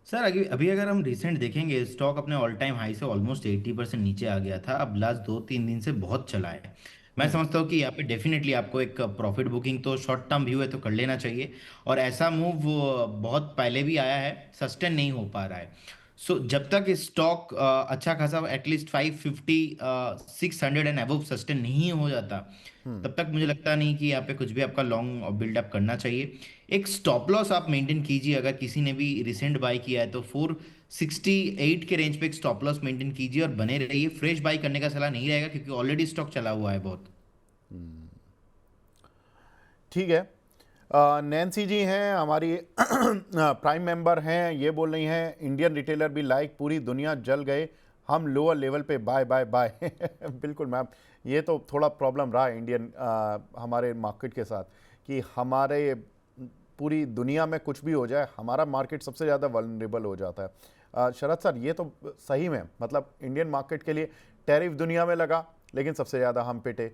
सर अभी अभी अगर हम रिसेंट देखेंगे, स्टॉक अपने ऑल टाइम हाई से ऑलमोस्ट 80% नीचे आ गया था। अब लास्ट 2-3 दिन से बहुत चला है। मैं समझता हूँ कि यहाँ पे डेफिनेटली आपको एक प्रॉफिट बुकिंग तो शॉर्ट टर्म व्यू है तो कर लेना चाहिए। और ऐसा मूव बहुत पहले भी आया है, सस्टेन नहीं हो पा रहा है। सो जब तक स्टॉक अच्छा खासा एटलीस्ट 550 600 एंड अबव सस्टेन नहीं हो जाता, तब तक मुझे लगता नहीं कि यहाँ पे कुछ भी आपका लॉन्ग बिल्डअप करना चाहिए। एक स्टॉप लॉस आप मेंटेन कीजिए, अगर किसी ने भी रिसेंट बाय किया है तो 468 के रेंज पे एक स्टॉप लॉस मेंटेन कीजिए और बने रहिए। फ्रेश बाय करने का सलाह नहीं रहेगा क्योंकि ऑलरेडी स्टॉक चला हुआ है बहुत। ठीक है। नैन्सी जी हैं हमारी प्राइम मेंबर हैं, ये बोल रही हैं इंडियन रिटेलर भी लाइक पूरी दुनिया जल गए, हम लोअर लेवल पे बाय बाय बाय। बिल्कुल मैम, ये तो थोड़ा प्रॉब्लम रहा है इंडियन हमारे मार्केट के साथ कि हमारे पूरी दुनिया में कुछ भी हो जाए हमारा मार्केट सबसे ज़्यादा वल्नरेबल हो जाता है। शरद सर ये तो सही में मतलब इंडियन मार्केट के लिए टैरिफ दुनिया में लगा लेकिन सबसे ज़्यादा हम पिटे,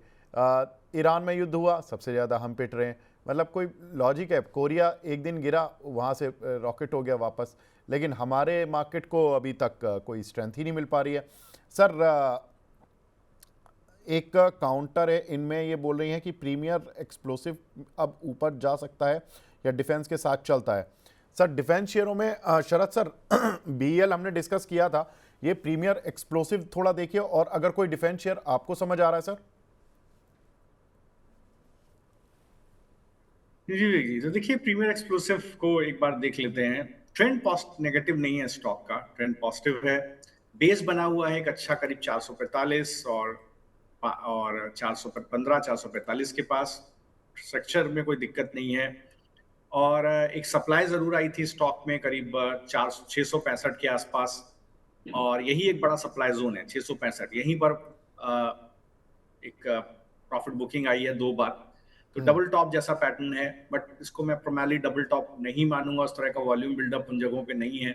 ईरान में युद्ध हुआ सबसे ज़्यादा हम पिट रहे हैं, मतलब कोई लॉजिक है? कोरिया एक दिन गिरा वहाँ से रॉकेट हो गया वापस, लेकिन हमारे मार्केट को अभी तक कोई स्ट्रेंथ ही नहीं मिल पा रही है। सर एक काउंटर है इनमें, ये बोल रही हैं कि प्रीमियर एक्सप्लोसिव अब ऊपर जा सकता है या डिफेंस के साथ चलता है। सर डिफेंस शेयरों में शरद सर बीएल हमने डिस्कस किया था, ये प्रीमियर एक्सप्लोसिव थोड़ा देखिए, और अगर कोई डिफेंस शेयर आपको समझ आ रहा है सर? जी, तो देखिए प्रीमियर एक्सप्लोसिव को एक बार देख लेते हैं। ट्रेंड पॉस्ट नेगेटिव नहीं है, स्टॉक का ट्रेंड पॉजिटिव है। बेस बना हुआ है एक अच्छा करीब 445 और 415 445 के पास। स्ट्रक्चर में कोई दिक्कत नहीं है। और एक सप्लाई जरूर आई थी स्टॉक में करीब 665 के आसपास, और यही एक बड़ा सप्लाई जोन है 665। यहीं पर एक प्रॉफिट बुकिंग आई है 2 बार, तो डबल टॉप जैसा पैटर्न है, बट इसको मैं प्राइमरली डबल टॉप नहीं मानूंगा, उस तरह का वॉल्यूम बिल्डअप उन जगहों पे नहीं है।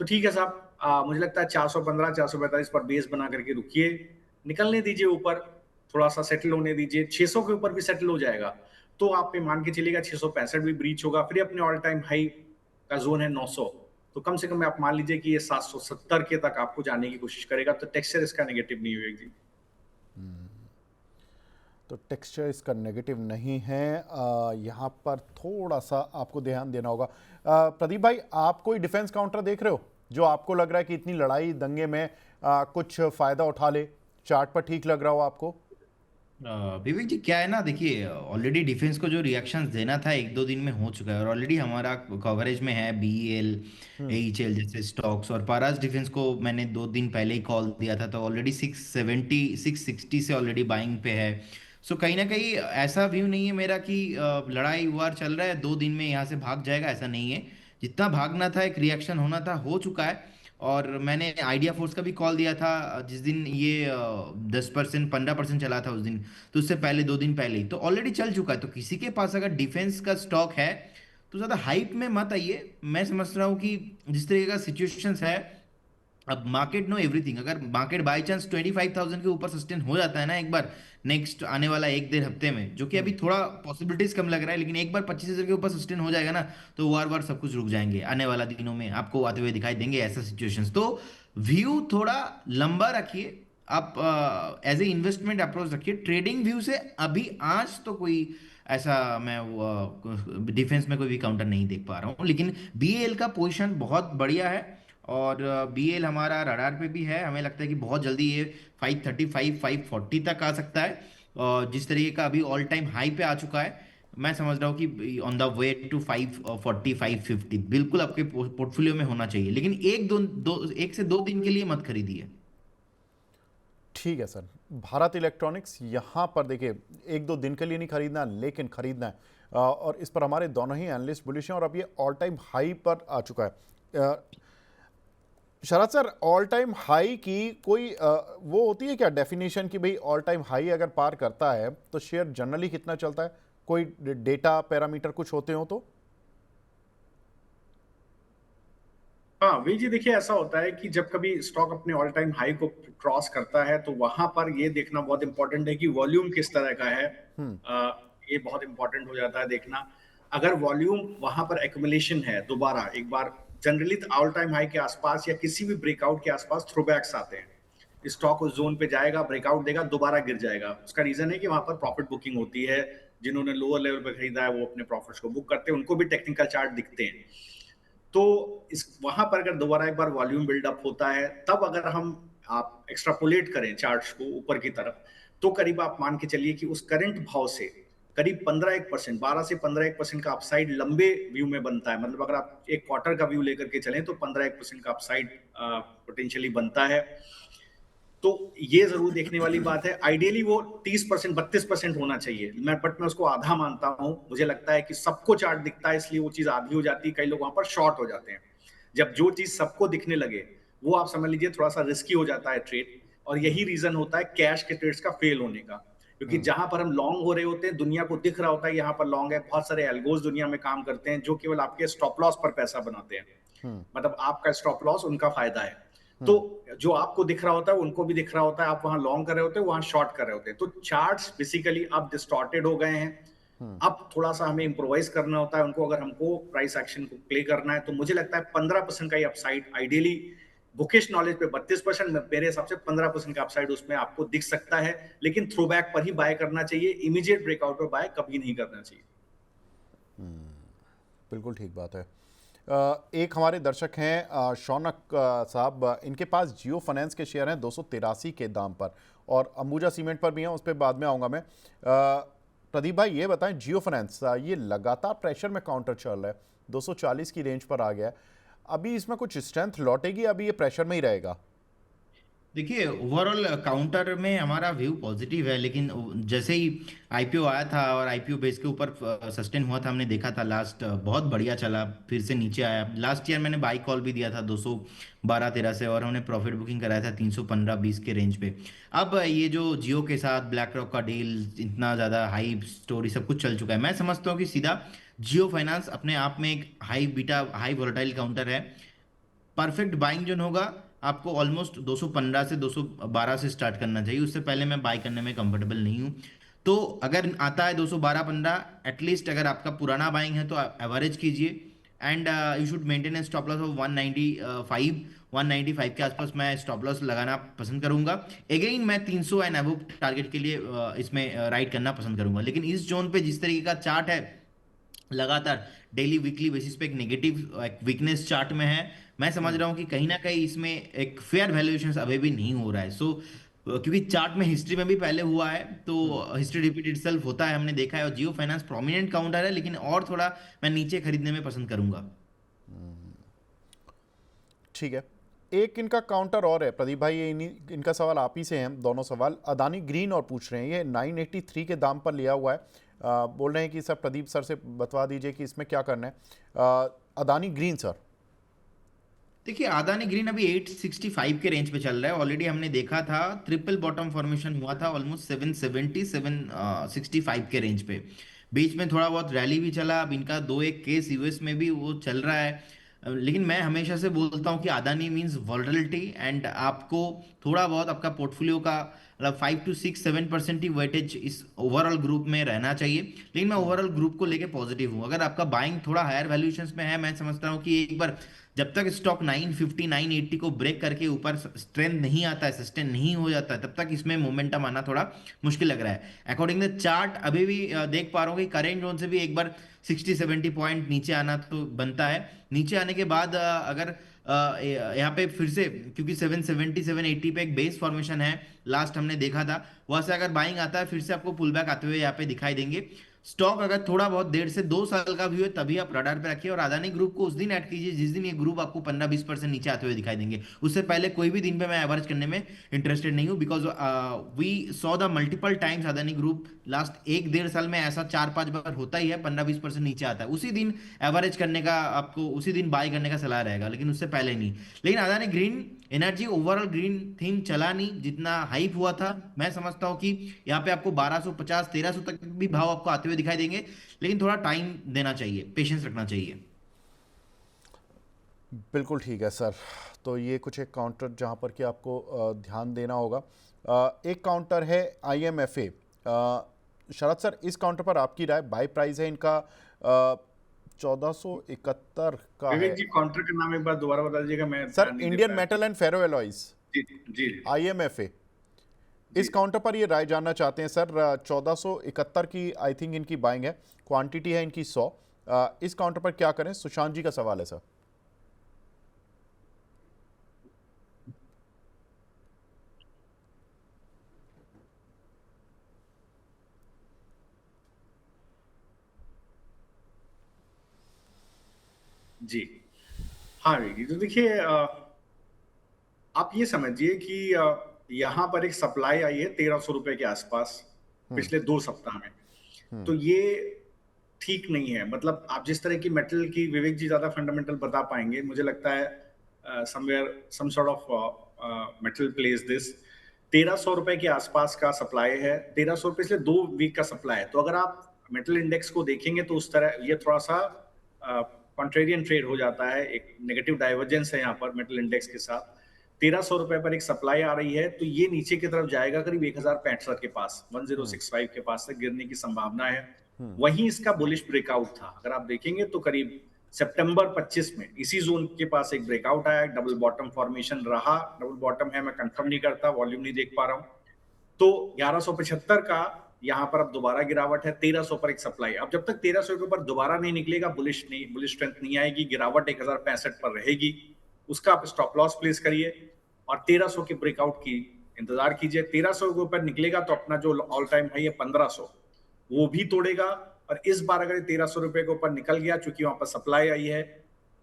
तो ठीक है साहब, मुझे लगता है 415 445 पर बेस बना करके रुकिए, निकलने दीजिए ऊपर, थोड़ा सा सेटल होने दीजिए। 600 के ऊपर भी सेटल हो जाएगा तो आप पे मान के चलिएगा 665 भी ब्रीच होगा, फिर अपने ऑल टाइम हाई का जोन है 900, तो कम से कम आप मान लीजिए कि ये 770 के तक आपको जाने की कोशिश करेगा। तो टेक्सचर इसका नेगेटिव नहीं होगी। तो टेक्सचर इसका नेगेटिव नहीं है, यहाँ पर थोड़ा सा आपको ध्यान देना होगा। प्रदीप भाई आप कोई डिफेंस काउंटर देख रहे हो जो आपको लग रहा है कि इतनी लड़ाई दंगे में कुछ फ़ायदा उठा ले, चार्ट पर ठीक लग रहा हो आपको? विवेक जी क्या है ना, देखिए ऑलरेडी डिफेंस को जो रिएक्शंस देना था 1-2 दिन में हो चुका है, और ऑलरेडी हमारा कवरेज में है बीईएल एईएचएल जैसे स्टॉक्स। और पारास डिफेंस को मैंने 2 दिन पहले ही कॉल दिया था, तो ऑलरेडी 670 660 से ऑलरेडी बाइंग पे है। सो कहीं ना कहीं ऐसा व्यू नहीं है मेरा कि लड़ाई वार चल रहा है 2 दिन में यहाँ से भाग जाएगा, ऐसा नहीं है। जितना भागना था, एक रिएक्शन होना था, हो चुका है। और मैंने आइडिया फोर्स का भी कॉल दिया था जिस दिन ये 10% 15% चला था उस दिन, तो उससे पहले 2 दिन पहले ही तो ऑलरेडी चल चुका है। तो किसी के पास अगर डिफेंस का स्टॉक है तो ज़्यादा हाइप में मत आइए। मैं समझ रहा हूँ कि जिस तरीके का सिचुएशंस है, अब मार्केट नो एवरीथिंग। अगर मार्केट बाई चांस 25,000 के ऊपर सस्टेन हो जाता है ना एक बार, नेक्स्ट आने वाला 1-1.5 हफ्ते में, जो कि अभी थोड़ा पॉसिबिलिटीज कम लग रहा है, लेकिन एक बार 25,000 के ऊपर सस्टेन हो जाएगा ना, तो वार वार सब कुछ रुक जाएंगे। आने वाला दिनों में आपको आते हुए दिखाई देंगे ऐसा सिचुएशंस। तो व्यू थोड़ा लंबा रखिए, आप एज ए इन्वेस्टमेंट अप्रोच रखिए। ट्रेडिंग व्यू से अभी आज तो कोई ऐसा मैं डिफेंस में कोई भी काउंटर नहीं देख पा रहा हूँ, लेकिन बीएल का पोजीशन बहुत बढ़िया है। और बीएल हमारा रडार पे भी है, हमें लगता है कि बहुत जल्दी ये 535 540 तक आ सकता है। और जिस तरीके का अभी ऑल टाइम हाई पे आ चुका है, मैं समझ रहा हूँ कि ऑन द वे टू 540 550 बिल्कुल आपके पोर्टफोलियो में होना चाहिए, लेकिन एक से दो दिन के लिए मत खरीदिए। ठीक है सर। भारत इलेक्ट्रॉनिक्स यहाँ पर देखिए, एक दो दिन के लिए नहीं खरीदना, लेकिन खरीदना है। और इस पर हमारे दोनों ही एनालिस्ट बुलिश हैं और अब ये ऑल टाइम हाई पर आ चुका है। शरद सर, ऑल टाइम हाई की कोई वो होती है क्या डेफिनेशन कि भाई ऑल टाइम हाई अगर पार करता है तो शेयर जनरली कितना चलता है? कोई डेटा पैरामीटर कुछ होते हो तो? हाँ वी जी, देखिए ऐसा होता है कि जब कभी स्टॉक अपने ऑल टाइम हाई को क्रॉस करता है तो वहां पर ये देखना बहुत इंपॉर्टेंट है कि वॉल्यूम किस तरह का है। ये बहुत इंपॉर्टेंट हो जाता है देखना। अगर वॉल्यूम वहां पर एक्युमुलेशन है, दोबारा एक बार जनरली ऑल टाइम हाई के आसपास या किसी भी ब्रेकआउट के आसपास थ्रोबैक्स आते हैं। स्टॉक उस जोन पे जाएगा, ब्रेकआउट देगा, दोबारा गिर जाएगा। उसका रीजन है कि वहां पर प्रॉफिट बुकिंग होती है। जिन्होंने लोअर लेवल पर खरीदा है वो अपने प्रॉफिट्स को बुक करते हैं, उनको भी टेक्निकल चार्ट दिखते हैं। तो इस वहां पर अगर दोबारा एक बार वॉल्यूम बिल्डअप होता है, तब अगर हम आप एक्सट्रापोलेट करें चार्ट्स को ऊपर की तरफ, तो करीब आप मान के चलिए कि उस करंट भाव से करीब 15-1%, 12 से 15-1% का अपसाइड लंबे व्यू में बनता है। मतलब अगर आप एक क्वार्टर का व्यू लेकर के चलें तो 15-1% का अपसाइड पोटेंशियली बनता है। तो ये जरूर देखने वाली बात है। आइडियली वो 30% 32% होना चाहिए, मैं उसको आधा मानता हूं। मुझे लगता है कि सबको चार्ट दिखता है इसलिए वो चीज आधी हो जाती है, कई लोग वहां पर शॉर्ट हो जाते हैं। जब जो चीज सबको दिखने लगे वो आप समझ लीजिए थोड़ा सा रिस्की हो जाता है ट्रेड। और यही रीजन होता है कैश के ट्रेड्स का फेल होने का, क्योंकि जहां पर हम लॉन्ग हो रहे होते हैं दुनिया को दिख रहा होता है यहाँ पर लॉन्ग है। बहुत सारे एल्गोज दुनिया में काम करते हैं जो केवल आपके स्टॉप लॉस पर पैसा बनाते हैं। मतलब आपका स्टॉप लॉस उनका फायदा है। तो जो आपको दिख रहा होता है उनको भी दिख रहा होता है। आप वहां लॉन्ग कर रहे होते हैं, वहां शॉर्ट कर रहे होते हैं। तो चार्ट्स बेसिकली अब डिस्टॉर्टेड हो गए हैं। अब थोड़ा सा हमें इंप्रोवाइज करना होता है उनको, अगर हमको प्राइस एक्शन को प्ले करना है। तो मुझे लगता है 15% का ही अपसाइड आइडियली बुकिश नॉलेज पे 32%, मेरे हिसाब से 15% का अपसाइड उसमें आपको दिख सकता है। लेकिन थ्रोबैक पर ही बाय करना चाहिए, इमीडिएट ब्रेकआउट पर बाय कभी नहीं करना चाहिए। बिल्कुल ठीक बात है। एक हमारे दर्शक हैं शौनक साहब, इनके पास जियो फाइनेंस के शेयर हैं 283 के दाम पर, और अंबुजा सीमेंट पर भी हैं, उस पर बाद में आऊँगा मैं। प्रदीप भाई ये बताएं, जियो फाइनेंस ये लगातार प्रेशर में काउंटर चल रहा है, 240 की रेंज पर आ गया है। अभी इसमें कुछ स्ट्रेंथ लौटेगी, अभी ये प्रेशर में ही रहेगा? देखिए, ओवरऑल काउंटर में हमारा व्यू पॉजिटिव है, लेकिन जैसे ही आईपीओ आया था और आईपीओ बेस के ऊपर सस्टेन हुआ था, हमने देखा था लास्ट बहुत बढ़िया चला, फिर से नीचे आया। लास्ट ईयर मैंने बाई कॉल भी दिया था 212-13 से, और हमने प्रॉफिट बुकिंग कराया था 315-20 के रेंज पे। अब ये जो जियो के साथ ब्लैक रॉक का डील, इतना ज़्यादा हाई स्टोरी सब कुछ चल चुका है, मैं समझता हूँ कि सीधा जियो फाइनेंस अपने आप में एक high beta high volatile counter है। परफेक्ट बाइंग जोन होगा आपको ऑलमोस्ट 215 से 212 से स्टार्ट करना चाहिए। उससे पहले मैं बाय करने में कंफर्टेबल नहीं हूँ। तो अगर आता है 212-15, एटलीस्ट अगर आपका पुराना बाइंग है तो एवरेज कीजिए, and you should maintain a stop loss of 195 के आसपास मैं स्टॉप लॉस लगाना पसंद करूंगा। अगेन मैं 300 एंड अबव टारगेट के लिए इसमें राइड करना पसंद करूंगा। लेकिन इस जोन पे जिस तरीके का चार्ट है, लगातार डेली वीकली बेसिस पे एक नेगेटिव वीकनेस चार्ट में है, मैं समझ रहा हूँ कि कहीं ना कहीं इसमें एक फेयर वैल्यूएशन अभी भी नहीं हो रहा है। सो क्योंकि चार्ट में हिस्ट्री में भी पहले हुआ है, तो हिस्ट्री रिपीट इटसेल्फ होता है, हमने देखा है। और जियो फाइनेंस प्रोमिनेंट काउंटर है, लेकिन और थोड़ा मैं नीचे खरीदने में पसंद करूंगा। ठीक है। एक इनका काउंटर और है प्रदीप भाई, ये इनका सवाल आप ही से हैं, दोनों सवाल। अदानी ग्रीन और पूछ रहे हैं, ये 983 के दाम पर लिया हुआ है। बोल रहे हैं कि सर प्रदीप सर से बतवा दीजिए कि इसमें क्या करना है। Adani green sir. देखिए, अदानी ग्रीन अभी 865 के रेंज पे चल रहा है। ऑलरेडी हमने देखा था ट्रिपल बॉटम फॉर्मेशन हुआ था ऑलमोस्ट 770 765 के रेंज पे। बीच में थोड़ा बहुत रैली भी चला। अब इनका 2-1 केस यूएस में भी वो चल रहा है। लेकिन मैं हमेशा से बोलता हूँ कि अदानी मीन्स वॉलटिलिटी, एंड आपको थोड़ा बहुत आपका पोर्टफोलियो का मतलब 5 to 6 7% ही वेटेज इस ओवरऑल ग्रुप में रहना चाहिए। लेकिन मैं ओवरऑल ग्रुप को लेके पॉजिटिव हूँ। अगर आपका बाइंग थोड़ा हायर वैल्यूएशंस में है, मैं समझता हूँ कि एक बार जब तक स्टॉक 950 980 को ब्रेक करके ऊपर स्ट्रेंथ नहीं आता है, सस्टेन नहीं हो जाता है, तब तक इसमें मोमेंटम आना थोड़ा मुश्किल लग रहा है। अकॉर्डिंग द चार्ट अभी भी देख पा रहा हूँ कि करेंट जोन से भी एक बार 60-70 पॉइंट नीचे आना तो बनता है। नीचे आने के बाद अगर यहाँ पे फिर से, क्योंकि 770 780 पे एक बेस फॉर्मेशन है, लास्ट हमने देखा था, वहां से अगर बाइंग आता है फिर से आपको पुल बैक आते हुए यहाँ पे दिखाई देंगे। स्टॉक अगर थोड़ा बहुत 1.5 से 2 साल का भी हो तभी आप रडार पे रखिए, और अदानी ग्रुप को उस दिन ऐड कीजिए जिस दिन ये ग्रुप आपको 15-20% नीचे आते हुए दिखाई देंगे। उससे पहले कोई भी दिन पे मैं एवरेज करने में इंटरेस्टेड नहीं हूँ, because we saw the multiple times Adani group last 1-1.5 साल में ऐसा 4-5 बार होता ही है, 15-20% नीचे आता है, उसी दिन एवरेज करने का आपको, उसी दिन बाय करने का सलाह रहेगा, लेकिन उससे पहले नहीं। लेकिन Adani green energy overall green theme चला नहीं जितना हाइप हुआ था। मैं समझता हूँ कि यहाँ पे आपको 1250-1300 तक भी भाव आपको आते हुए दिखाई देंगे, लेकिन थोड़ा टाइम देना चाहिए, पेशेंस रखना चाहिए। बिल्कुल ठीक है सर। तो ये कुछ एक काउंटर जहाँ पर कि आपको ध्यान देना होगा। एक काउंटर है IMFA। शरद सर, इस काउंटर पर आपकी राय, बाय प्राइस है इनका 1471 का है। विवेक जी, काउंटर का नाम एक बार दोबारा बता दीजिएगा, मैं सर ध्यान नहीं दे इंडियन पाया। मेटल एंड फेरो एलॉयज, जी जी IMFA। जी। इस काउंटर पर ये राय जानना चाहते हैं सर। 1471 की आई थिंक इनकी बाइंग है, क्वांटिटी है इनकी 100। इस काउंटर पर क्या करें, सुशांत जी का सवाल है सर। जी हाँ विवेक जी, तो देखिए आप ये समझिए कि यहाँ पर एक सप्लाई आई है 1300 रुपए के आसपास पिछले 2 सप्ताह में। तो ये ठीक नहीं है। मतलब आप जिस तरह की मेटल की, विवेक जी ज्यादा फंडामेंटल बता पाएंगे, मुझे लगता है somewhere some sort of metal place this. 1300 रुपए के आसपास का सप्लाई है, 1300 पिछले 2 वीक का सप्लाई है। तो अगर आप मेटल इंडेक्स को देखेंगे तो उस तरह ये थोड़ा सा कॉन्ट्रेरियन ट्रेड हो जाता है, एक नेगेटिव डाइवर्जेंस है यहाँ पर मेटल इंडेक्स के साथ। 1300 रुपए पर एक सप्लाई आ रही है, तो ये नीचे की तरफ जाएगा करीब 1065 के पास, 1065 के पास तक गिरने की संभावना है। वहीं इसका बुलिश ब्रेकआउट था, अगर आप देखेंगे तो करीब सितंबर 25 में इसी जोन के पास एक ब्रेकआउट आया, डबल बॉटम फॉर्मेशन रहा। डबल बॉटम है, मैं कंफर्म नहीं करता, वॉल्यूम नहीं देख पा रहा हूं। तो 1175 का यहाँ पर अब दोबारा गिरावट है, 1300 पर एक सप्लाई। अब जब तक 1300 के ऊपर दोबारा नहीं निकलेगा, बुलिश स्ट्रेंथ नहीं आएगी, गिरावट 1065 पर रहेगी। उसका आप स्टॉप लॉस प्लेस करिए और 1300 के ब्रेकआउट की इंतजार कीजिए। 1300 के ऊपर निकलेगा तो अपना जो ऑल टाइम हाई है 1500, वो भी तोड़ेगा। और इस बार अगर 1300 रुपए के ऊपर निकल गया, चूंकि वहां पर सप्लाई आई है,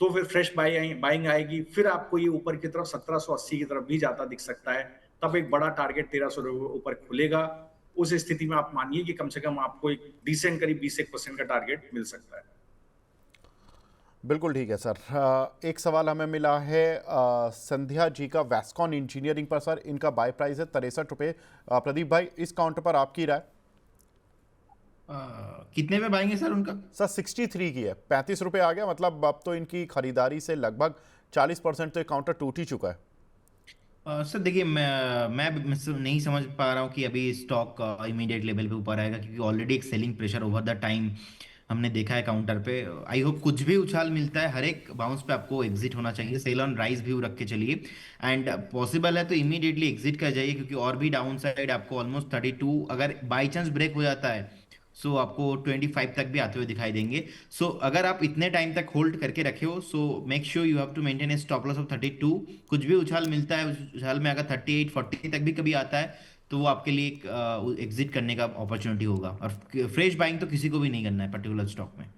तो फिर फ्रेश बाइंग आएगी। फिर आपको ये ऊपर की तरफ 1780 की तरफ भी जाता दिख सकता है। तब एक बड़ा टारगेट 1300 रुपए ऊपर खुलेगा। उस स्थिति में आप मानिए कि कम से कम आपको एक डिसेंट करीब 20% का टारगेट मिल सकता है। बिल्कुल ठीक है सर। एक सवाल हमें मिला है संध्या जी का, वैस्कॉन इंजीनियरिंग पर सर, इनका बाय प्राइस है 63 रुपये। प्रदीप भाई, इस काउंटर पर आपकी राय? कितने में बाएंगे सर उनका? सर 63 की है, 35 रुपये आ गया। मतलब अब तो इनकी खरीदारी से लगभग 40% तो ये काउंटर टूट ही चुका है। सर देखिए, मैं नहीं समझ पा रहा हूँ कि अभी स्टॉक इमीडिएट लेवल पे ऊपर आएगा, क्योंकि ऑलरेडी एक selling pressure over the time हमने देखा है काउंटर पे। आई होप कुछ भी उछाल मिलता है, हर एक बाउंस पे आपको एग्जिट होना चाहिए, सेल ऑन राइज व्यू रख के चलिए, एंड पॉसिबल है तो इमीडिएटली एग्जिट कर जाइए, क्योंकि और भी डाउन साइड आपको ऑलमोस्ट 32, अगर बाई चांस ब्रेक हो जाता है सो आपको 25 तक भी आते हुए दिखाई देंगे। सो अगर आप इतने टाइम तक होल्ड करके रखे हो, so make sure you have to maintain a stop loss of 32। कुछ भी उछाल मिलता है, उस उछाल में अगर 38-40 तक भी कभी आता है, तो वो आपके लिए एक एग्जिट करने का अपॉर्चुनिटी होगा, और फ्रेश बाइंग तो किसी को भी नहीं करना है पर्टिकुलर स्टॉक में।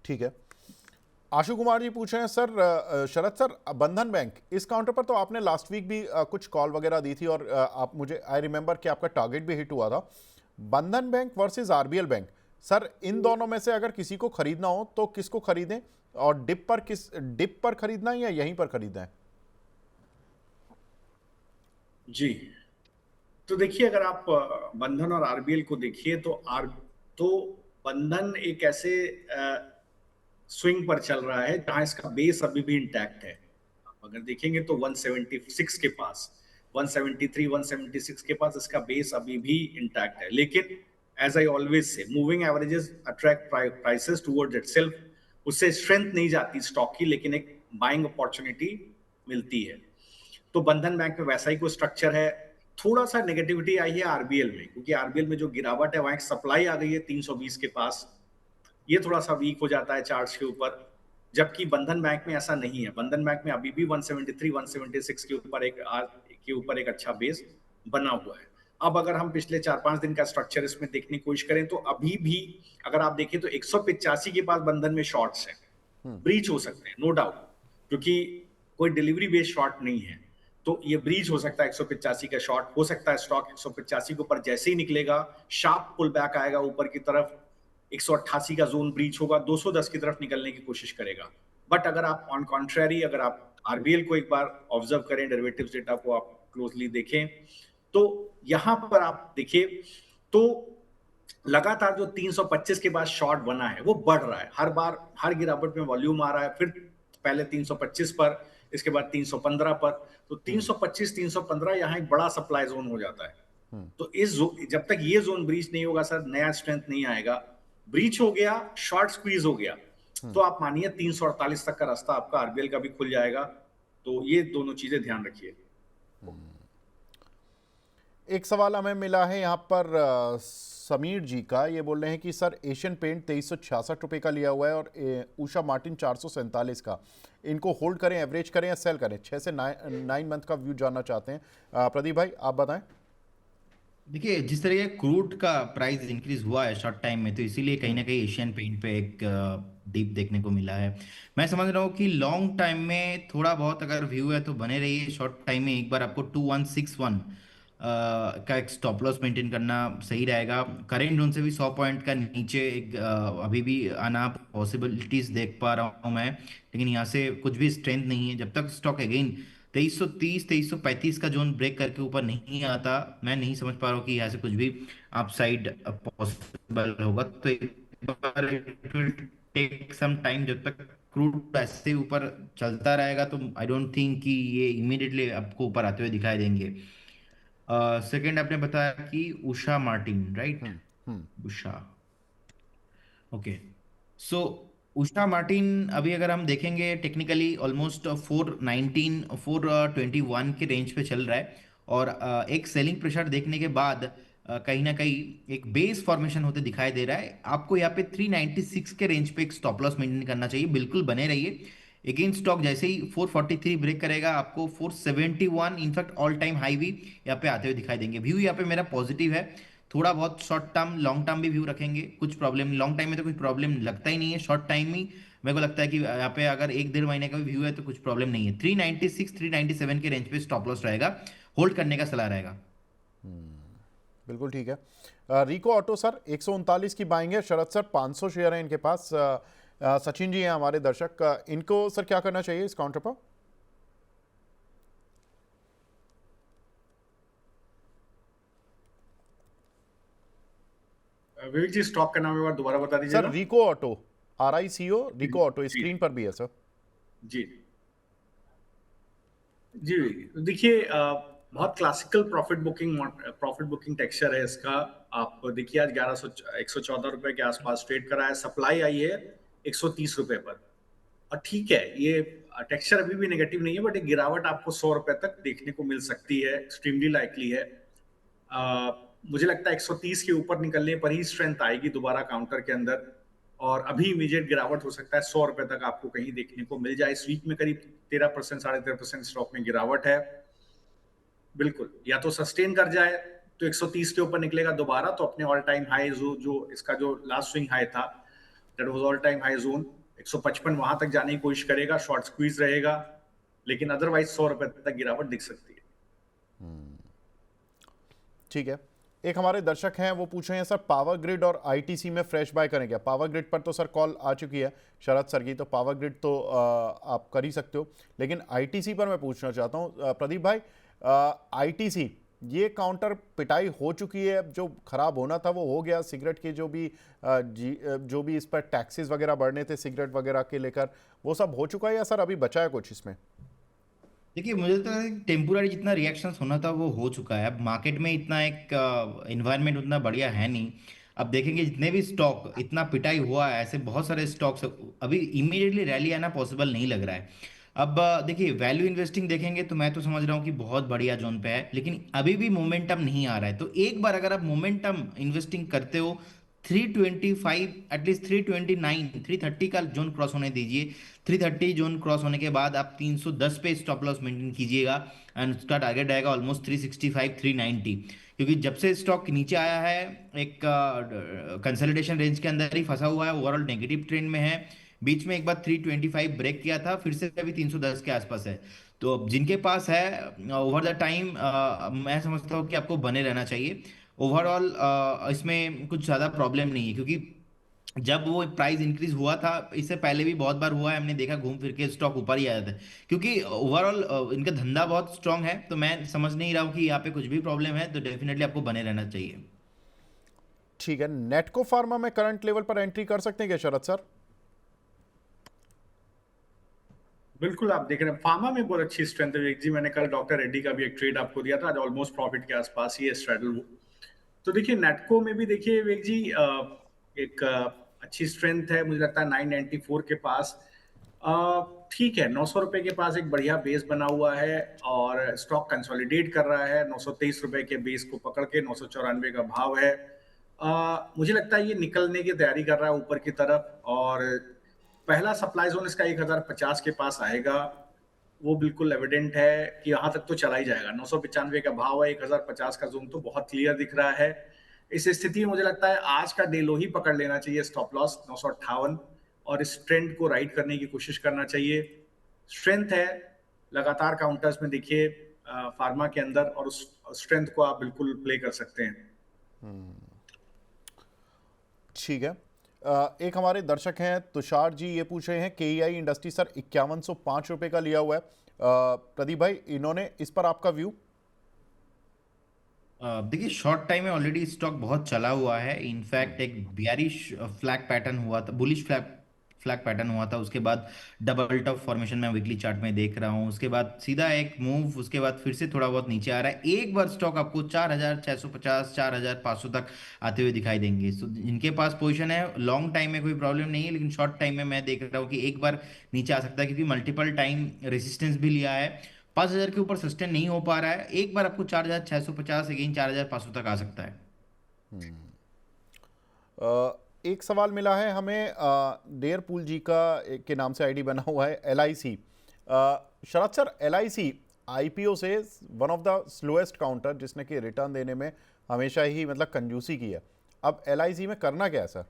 ठीक है। आशु कुमार जी पूछ रहे हैं सर, शरद सर, बंधन बैंक, इस काउंटर पर तो आपने लास्ट वीक भी कुछ कॉल वगैरह दी थी, और आप, मुझे आई रिमेंबर कि आपका टारगेट भी हिट हुआ था। Bandhan bank versus RBL bank, sir इन दोनों में से अगर किसी को खरीदना हो तो किसको खरीदें, और डिप पर खरीदना है या यहीं पर खरीदना है? जी, तो देखिए, अगर आप बंधन और RBL को देखिए तो बंधन एक ऐसे स्विंग पर चल रहा है जहां इसका बेस अभी भी इंटैक्ट है। आप अगर देखेंगे तो 176 के पास, 173, 176 के पास इसका बेस अभी भी इंटैक्ट है। लेकिन as I always say, moving averages attract prices towards itself. उससे स्ट्रेंथ नहीं जाती स्टॉक की, लेकिन एक बाइंग अपॉर्चुनिटी मिलती है। तो बंधन बैंक में वैसा ही कोई स्ट्रक्चर है। थोड़ा सा नेगेटिविटी आई है RBL में, क्योंकि RBL में जो गिरावट है वहां एक सप्लाई आ गई है 320 के पास, ये थोड़ा सा वीक हो जाता है चार्ट्स के ऊपर। जबकि बंधन बैंक में ऐसा नहीं है, बंधन बैंक में अभी भी 173, 176 के ऊपर एक अच्छा बेस बना हुआ है। अब अगर हम पिछले 4-5 दिन का स्ट्रक्चर इसमें देखने की कोशिश करें तो अभी भी अगर आप देखें तो 185 के पास बंधन में शॉर्ट्स हैं, ब्रीच हो सकते हैं नो डाउट, क्योंकि कोई डिलीवरी बेस्ड शॉर्ट नहीं है, तो ये ब्रीच हो सकता है 185 का शॉर्ट हो सकता है। स्टॉक 185 के ऊपर जैसे ही निकलेगा शार्प पुल बैक आएगा ऊपर की तरफ, 188 का जोन ब्रीच होगा, 210 की तरफ निकलने की कोशिश करेगा। बट अगर आप ऑन कॉन्ट्रेरी अगर आप आरबीएल को एक बार ऑब्जर्व करें, डेरिवेटिव्स डेटा को आप क्लोजली देखें, तो यहां पर आप देखिए तो लगातार जो 325 के बाद शॉर्ट बना है वो बढ़ रहा है, हर बार हर गिरावट में वॉल्यूम आ रहा है, फिर पहले 325 पर, इसके बाद 315 पर, तो 325 315 यहाँ एक बड़ा सप्लाई जोन हो जाता है। तो इस जब तक ये जोन ब्रीच नहीं होगा सर, नया स्ट्रेंथ नहीं आएगा। ब्रीच हो गया, शॉर्ट स्क्वीज हो गया, तो आप मानिए 348 तक का रास्ता आपका आरबीएल का भी खुल जाएगा। तो ये दोनों चीजें ध्यान रखिए। एक सवाल हमें मिला है यहाँ पर समीर जी का, ये बोल रहे हैं कि सर एशियन पेंट 2366 रुपये का लिया हुआ है और उषा मार्टिन 447 का, इनको होल्ड करें, एवरेज करें या सेल करें? 6 से 9 मंथ का व्यू जानना चाहते हैं। प्रदीप भाई आप बताएं। देखिए, जिस तरह क्रूड का प्राइस इंक्रीज हुआ है शॉर्ट टाइम में, तो इसीलिए कहीं ना कहीं एशियन पेंट पे एक डीप देखने को मिला है। मैं समझ रहा हूँ कि लॉन्ग टाइम में थोड़ा बहुत अगर व्यू है तो बने रहिए। शॉर्ट टाइम में एक बार आपको 2161 का एक स्टॉप लॉस मेंटेन करना सही रहेगा। करेंट जोन से भी 100 पॉइंट का नीचे एक अभी भी आना पॉसिबिलिटीज देख पा रहा हूँ मैं, लेकिन यहाँ से कुछ भी स्ट्रेंथ नहीं है। जब तक स्टॉक अगेन 2330 2335 का जोन ब्रेक करके ऊपर नहीं आता, मैं नहीं समझ पा रहा हूँ कि यहाँ से कुछ भी अपसाइड पॉसिबल होगा। तो एक बार it will take some time, जब तक क्रूड ऐसे ऊपर चलता रहेगा तो आई डोंट थिंक कि ये इमीडिएटली आपको ऊपर आते हुए दिखाई देंगे। सेकंड आपने बताया कि Usha Martin, right? Usha, okay. सो उषा मार्टिन अभी अगर हम देखेंगे टेक्निकली ऑलमोस्ट 419 421 के रेंज पे चल रहा है, और एक सेलिंग प्रेशर देखने के बाद कहीं ना कहीं एक बेस फॉर्मेशन होते दिखाई दे रहा है। आपको यहाँ पे 396 के रेंज पे एक स्टॉप लॉस मेंटेन करना चाहिए, बिल्कुल बने रहिए। अगेन स्टॉक जैसे ही 443 ब्रेक करेगा, आपको 471 इनफैक्ट ऑल टाइम हाई भी यहाँ पे आते हुए दिखाई देंगे। व्यू यहाँ पे मेरा पॉजिटिव है। थोड़ा बहुत शॉर्ट टर्म लॉन्ग टर्म भी व्यू रखेंगे, कुछ प्रॉब्लम नहीं। लॉन्ग टाइम में तो कोई प्रॉब्लम लगता ही नहीं है, शॉर्ट टाइम ही मेरे को लगता है कि यहाँ पे अगर 1-1.5 महीने का भी व्यू है तो कुछ प्रॉब्लम नहीं है। 396 397 के रेंज पे स्टॉप लॉस रहेगा, होल्ड करने का सलाह रहेगा। बिल्कुल ठीक है। रिको ऑटो सर 139 की बाइंग है। शरद सर 500 शेयर है इनके पास। सचिन जी हैं हमारे दर्शक, इनको सर क्या करना चाहिए इस काउंटर पर? विवेक जी स्टॉक का नाम एक बार दोबारा बता सर दीजिएगा। रिको ऑटो, RICO, रिको ऑटो, जी स्क्रीन पर भी है सर। जी जी देखिए, बहुत क्लासिकल प्रॉफिट बुकिंग टेक्सचर है इसका। आप देखिए आज 114 रुपए के आसपास ट्रेड करा है, सप्लाई आई है 130 रुपए पर। और ठीक है, ये टेक्सचर अभी भी नेगेटिव नहीं है, बट एक गिरावट आपको 100 रुपए तक देखने को मिल सकती है, एक्सट्रीमली लाइकली है। मुझे लगता है 130 के ऊपर निकलने पर ही स्ट्रेंथ आएगी दोबारा काउंटर के अंदर, और अभी इमीडिएट गिरावट हो सकता है 100 रुपए तक आपको कहीं देखने को मिल जाए। इस वीक में करीब 13% 13.5% स्टॉक में गिरावट है। बिल्कुल, या तो सस्टेन कर जाए तो 130 के ऊपर निकलेगा दोबारा, तो अपने ऑल टाइम हाई जो इसका जो लास्ट स्विंग हाई था, that was all time high zone 155, वहां तक जाने की कोशिश करेगा, शॉर्ट स्क्वीज रहेगा, लेकिन अदरवाइज 100 रुपए तक गिरावट दिख सकती है। ठीक है। एक हमारे दर्शक हैं, वो पूछ रहे हैं सर पावर ग्रिड और ITC में फ्रेश बाय करें क्या? पावर ग्रिड पर तो सर कॉल आ चुकी है शरद सर की, तो पावर ग्रिड तो आप कर ही सकते हो, लेकिन ITC पर मैं पूछना चाहता हूँ प्रदीप भाई। ITC ये काउंटर पिटाई हो चुकी है, अब जो खराब होना था वो हो गया। सिगरेट के जो भी इस पर टैक्सेस वगैरह बढ़ने थे सिगरेट वगैरह के लेकर, वो सब हो चुका है या सर अभी बचा है कुछ इसमें? देखिए, मुझे तो टेम्पोररी जितना रिएक्शंस होना था वो हो चुका है। अब मार्केट में इतना एक एनवायरनमेंट उतना बढ़िया है नहीं। अब देखेंगे जितने भी स्टॉक इतना पिटाई हुआ है, ऐसे बहुत सारे स्टॉक्स अभी इमीडिएटली रैली आना पॉसिबल नहीं लग रहा है। अब देखिए, वैल्यू इन्वेस्टिंग देखेंगे तो मैं तो समझ रहा हूँ कि बहुत बढ़िया जोन पे है, लेकिन अभी भी मोमेंटम नहीं आ रहा है। तो एक बार अगर आप मोमेंटम इन्वेस्टिंग करते हो, 325 एटलीस्ट 329 330 का जोन क्रॉस होने दीजिए। 330 जोन क्रॉस होने के बाद आप 310 पे स्टॉप लॉस मेंटेन कीजिएगा, एंड उसका टारगेट रहेगा ऑलमोस्ट 365 390। क्योंकि जब से स्टॉक नीचे आया है एक कंसोलिडेशन रेंज के अंदर ही फंसा हुआ है, ओवरऑल नेगेटिव ट्रेंड में है। बीच में एक बार 325 ब्रेक किया था, फिर से अभी 310 के आसपास है। तो अब जिनके पास है ओवर द टाइम, मैं समझता हूँ कि आपको बने रहना चाहिए। ओवरऑल इसमें कुछ ज़्यादा प्रॉब्लम नहीं है, क्योंकि जब वो प्राइस इंक्रीज हुआ था, इससे पहले भी बहुत बार हुआ है, हमने देखा घूम फिर के स्टॉक ऊपर ही आया था। क्योंकि ओवरऑल इनका धंधा बहुत स्ट्रांग है, तो मैं समझ नहीं रहा हूँ कि यहाँ पे कुछ भी प्रॉब्लम है, तो डेफिनेटली आपको बने रहना चाहिए। ठीक है, नेटको फार्मा में करंट लेवल पर एंट्री कर सकते हैं क्या शरद सर? बिल्कुल, आप देख रहे हैं फार्मा में बहुत अच्छी स्ट्रेंथ है विवेक जी। मैंने कल डॉक्टर रेड्डी का भी एक ट्रेड आपको दिया था, आज ऑलमोस्ट प्रॉफिट के आसपास ही है स्ट्रेडल। तो देखिए नेटको में भी देखिए विवेक जी एक अच्छी स्ट्रेंथ है, मुझे लगता है 994 के पास। ठीक है, 900 रुपए के पास एक बढ़िया बेस बना हुआ है और स्टॉक कंसोलिडेट कर रहा है। 923 रुपए के बेस को पकड़ के 994 का भाव है। मुझे लगता है ये निकलने की तैयारी कर रहा है ऊपर की तरफ, और पहला सप्लाई जोन इसका 1050 के पास आएगा। वो बिल्कुल एविडेंट है कि यहाँ तक तो चला ही जाएगा। 995 का भाव है, 1050 का जोन तो बहुत क्लियर दिख रहा है। इस स्थिति में मुझे लगता है आज का डे लो ही पकड़ लेना चाहिए, स्टॉप लॉस 958, और इस ट्रेंड को राइड करने की कोशिश करना चाहिए। स्ट्रेंथ है लगातार काउंटर्स में देखिए फार्मा के अंदर, और उस स्ट्रेंथ को आप बिल्कुल प्ले कर सकते हैं। ठीक है। एक हमारे दर्शक हैं तुषार जी, ये पूछ रहे हैं केईआई इंडस्ट्री सर 5105 रुपए का लिया हुआ है। प्रदीप भाई, इन्होंने इस पर आपका व्यू? देखिए शॉर्ट टाइम में ऑलरेडी स्टॉक बहुत चला हुआ है। इनफैक्ट एक बियरिश फ्लैग पैटर्न हुआ था, बुलिश फ्लैग फ्लैग पैटर्न हुआ था, उसके बाद डबल टॉप फॉर्मेशन में वीकली चार्ट में देख रहा हूँ, उसके बाद सीधा एक मूव, उसके बाद फिर से थोड़ा बहुत नीचे आ रहा है। एक बार स्टॉक आपको 4650 4500 तक आते हुए दिखाई देंगे। सो इनके पास पोजीशन है, लॉन्ग टाइम में कोई प्रॉब्लम नहीं है, लेकिन शॉर्ट टाइम में मैं देख रहा हूँ कि एक बार नीचे आ सकता है, क्योंकि मल्टीपल टाइम रेजिस्टेंस भी लिया है। 5000 के ऊपर सस्टेन नहीं हो पा रहा है, एक बार आपको 4650 अगेन 4500 तक आ सकता है। एक सवाल मिला है हमें डेयरपूल जी का, के नाम से आईडी बना हुआ है, LIC। शरद सर, LIC आईपीओ से one of the slowest counter, जिसने कि रिटर्न देने में हमेशा ही मतलब कंजूसी की है। अब LIC में करना क्या है सर?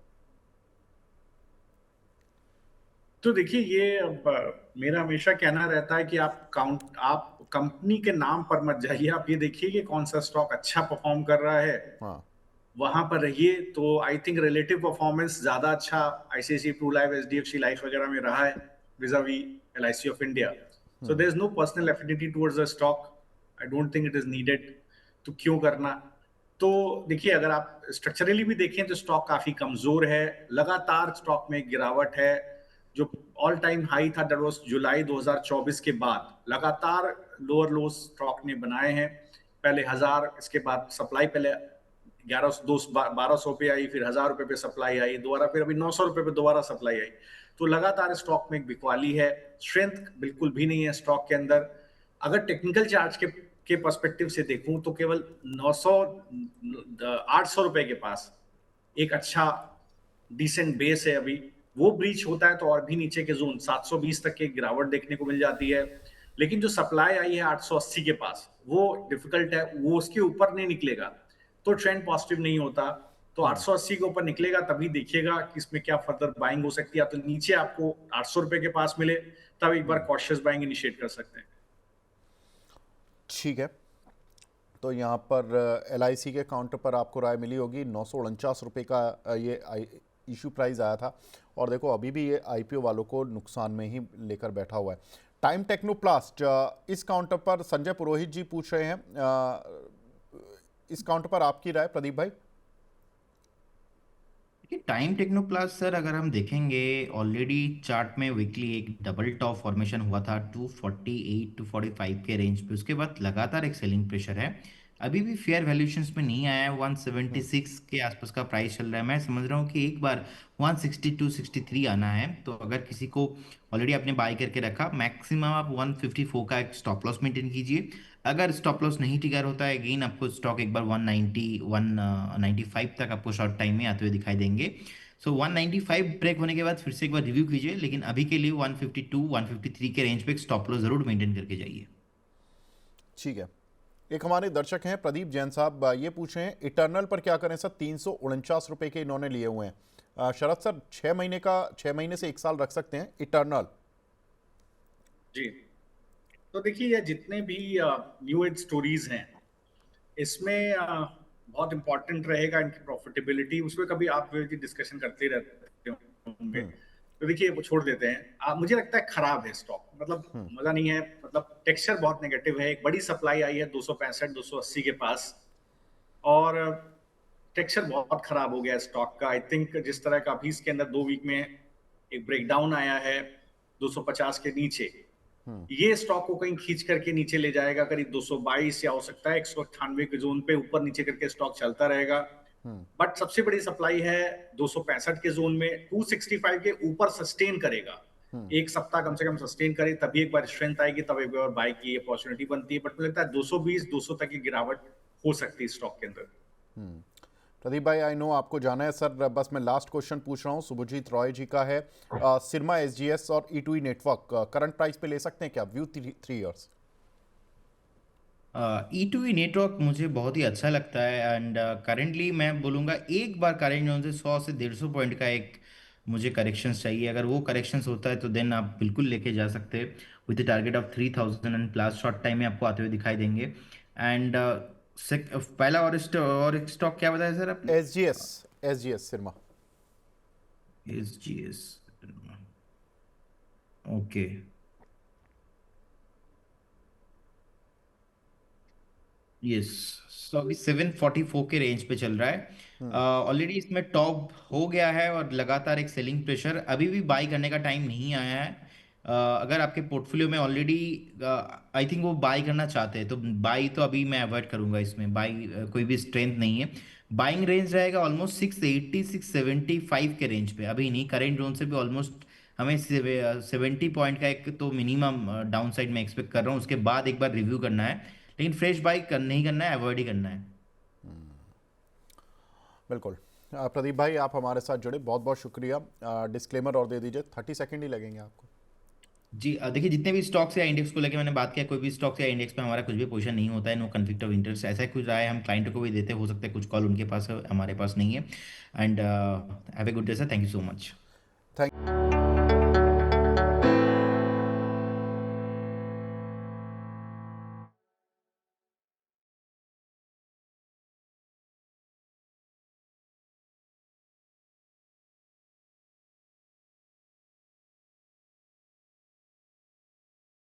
तो देखिए ये अब मेरा हमेशा कहना रहता है कि आप कंपनी के नाम पर मत जाइए, आप ये देखिए कि कौन सा स्टॉक अच्छा परफॉर्म कर रहा है, हाँ। वहां पर रहिए। तो आई थिंक रिलेटिव परफॉर्मेंस ज्यादा अच्छा ICICI Pru Life, HDFC Life वगैरह में रहा है vis a vis LIC of India. So there is no personal affinity towards the stock, I don't think it is needed. तो क्यों करना? तो देखिए अगर आप स्ट्रक्चरली भी देखें तो स्टॉक काफी कमजोर है, लगातार स्टॉक में गिरावट है। जो ऑल टाइम हाई था दैट वाज जुलाई 2024 के बाद, लगातार लोअर लो स्टॉक ने बनाए हैं। पहले 1000, इसके बाद सप्लाई पहले 1200 पे आई, फिर 1000 रुपए पे सप्लाई आई दोबारा, फिर अभी 900 रुपए पे दोबारा सप्लाई आई। तो लगातार स्टॉक में एक बिकवाली है, स्ट्रेंथ बिल्कुल भी नहीं है स्टॉक के अंदर। अगर टेक्निकल चार्ट के पर्सपेक्टिव से देखूं तो केवल 900 800 रुपए के पास एक अच्छा डिसेंट बेस है। अभी वो ब्रीच होता है तो और भी नीचे के जोन 720 तक की गिरावट देखने को मिल जाती है। लेकिन जो सप्लाई आई है 880 के पास, वो डिफिकल्ट है, वो उसके ऊपर नहीं निकलेगा तो ट्रेंड पॉजिटिव नहीं होता। तो 880 के ऊपर निकलेगा तभी देखिएगा कि इसमें क्या फर्दर बाइंग हो सकती है। तो नीचे आपको 800 रुपए के पास मिले तब एक बार कॉशियस बाइंग इनिशिएट कर सकते हैं। ठीक है, तो यहाँ पर LIC के काउंटर पर आपको राय मिली होगी। 949 रुपये का ये इशू प्राइस आया था, और देखो अभी भी ये IPO वालों को नुकसान में ही लेकर बैठा हुआ है। टाइम टेक्नोप्लास्ट, इस काउंटर पर संजय पुरोहित जी पूछ रहे हैं, इस काउंटर पर आपकी राय प्रदीप भाई? टाइम टेक्नोप्लास सर, अगर हम देखेंगे ऑलरेडी चार्ट में वीकली एक डबल टॉप फॉर्मेशन हुआ था 248 टू 45 के रेंज पे, उसके बाद लगातार एक सेलिंग प्रेशर है। अभी भी फेयर वैल्यूएशंस में नहीं आया है, 176 के आसपास का प्राइस चल रहा है। मैं समझ रहा हूँ कि एक बार 162 63 आना है। तो अगर किसी को ऑलरेडी आपने बाय करके रखा, मैक्सिमम आप 154 का एक स्टॉप लॉस मेंटेन कीजिए। अगर स्टॉप लॉस नहीं ट्रिगर होता है, अगेन आपको स्टॉक एक बार 190 195 तक आपको शॉर्ट टाइम में आते हुए दिखाई देंगे। सो 195 ब्रेक होने के बाद फिर से एक बार रिव्यू कीजिए, लेकिन अभी के लिए 152 153 के रेंज पे एक स्टॉप लॉस जरूर मेंटेन करके जाइए। ठीक है, एक हमारे दर्शक हैं प्रदीप जैन साहब, ये पूछ रहे हैं इटर्नल पर क्या करें सर, 349 रुपए के इन्होंने लिए हुए हैं। शरद सर, 6 महीने से 1 साल रख सकते हैं इटर्नल? जी, तो देखिए ये जितने भी न्यू एज स्टोरीज हैं इसमें बहुत इंपॉर्टेंट रहेगा इनकी प्रॉफिटेबिलिटी, उसमें कभी आप डिस्कशन करते रहते होंगे। तो देखिए वो छोड़ देते हैं। मुझे लगता है खराब है स्टॉक, मतलब मजा नहीं है, मतलब टेक्सचर बहुत नेगेटिव है। एक बड़ी सप्लाई आई है 265 280 के पास और टेक्सचर बहुत खराब हो गया है स्टॉक का। आई थिंक जिस तरह का अभी इसके अंदर 2 वीक में एक ब्रेकडाउन आया है 250 के नीचे, ये स्टॉक को कहीं खींच करके नीचे ले जाएगा करीब 222 या हो सकता है 198 के जोन पे ऊपर नीचे करके स्टॉक चलता रहेगा। बट सबसे बड़ी सप्लाई है 265 के जोन में, 265 के ऊपर सस्टेन करेगा, एक सप्ताह कम से कम सस्टेन करे, तभी एक बार स्ट्रेंथ आएगी, तब एक बार बाय की अपॉर्चुनिटी बनती है। बट मुझे लगता है 220 200 तक की गिरावट हो सकती है स्टॉक के अंदर। प्रदीप भाई, आई नो आपको जाना है सर, बस मैं लास्ट क्वेश्चन पूछ रहा हूँ, शुभजीत रॉय जी का है। सिरमा एसजीएस और E2E नेटवर्क करंट प्राइस पे ले सकते हैं क्या, व्यू 3 इयर्स? E2E नेटवर्क मुझे बहुत ही अच्छा लगता है एंड करेंटली मैं बोलूँगा एक बार करेंट जोन से 100 से 150 पॉइंट का एक मुझे करेक्शंस चाहिए। अगर वो करेक्शंस होता है तो देन आप बिल्कुल लेके जा सकते हैं with the target of 3000 and plus. Short time में आपको आते हुए दिखाई देंगे। एंड पहला और एक स्टॉक क्या बताया सर आपने? SGS, SGS Syrma. SGS। Okay. Yes. So अभी 744 के रेंज पे चल रहा है। ऑलरेडी इसमें टॉप हो गया है और लगातार एक सेलिंग प्रेशर, अभी भी बाई करने का टाइम नहीं आया है। अगर आपके पोर्टफोलियो में ऑलरेडी आई थिंक वो बाई करना चाहते हैं तो बाई तो अभी मैं अवॉइड करूंगा। इसमें बाई कोई भी स्ट्रेंथ नहीं है। बाइंग रेंज रहेगा ऑलमोस्ट 680 675 के रेंज पे, अभी नहीं, करेंट जोन से भी ऑलमोस्ट हमें 70 पॉइंट का एक तो मिनिमम डाउन साइड में एक्सपेक्ट कर रहा हूँ। उसके बाद एक बार रिव्यू करना है, लेकिन फ्रेश बाई नहीं करना है, अवॉइड ही करना है। बिल्कुल। प्रदीप भाई, आप हमारे साथ जुड़े, बहुत बहुत शुक्रिया। डिस्क्लेमर और दे दीजिए, 30 सेकंड ही लगेंगे आपको। जी देखिए, जितने भी स्टॉक्स या इंडेक्स को लेकर मैंने बात किया, कोई भी स्टॉक्स या इंडेक्स पे हमारा कुछ भी पोजीशन नहीं होता है। नो कन्फ्लिक्ट ऑफ इंटरेस्ट, ऐसा कुछ राय हम क्लाइंट को भी देते हो सकता है, कुछ कॉल उनके पास है हमारे पास नहीं है। And have a good day sir, thank you so much. Thank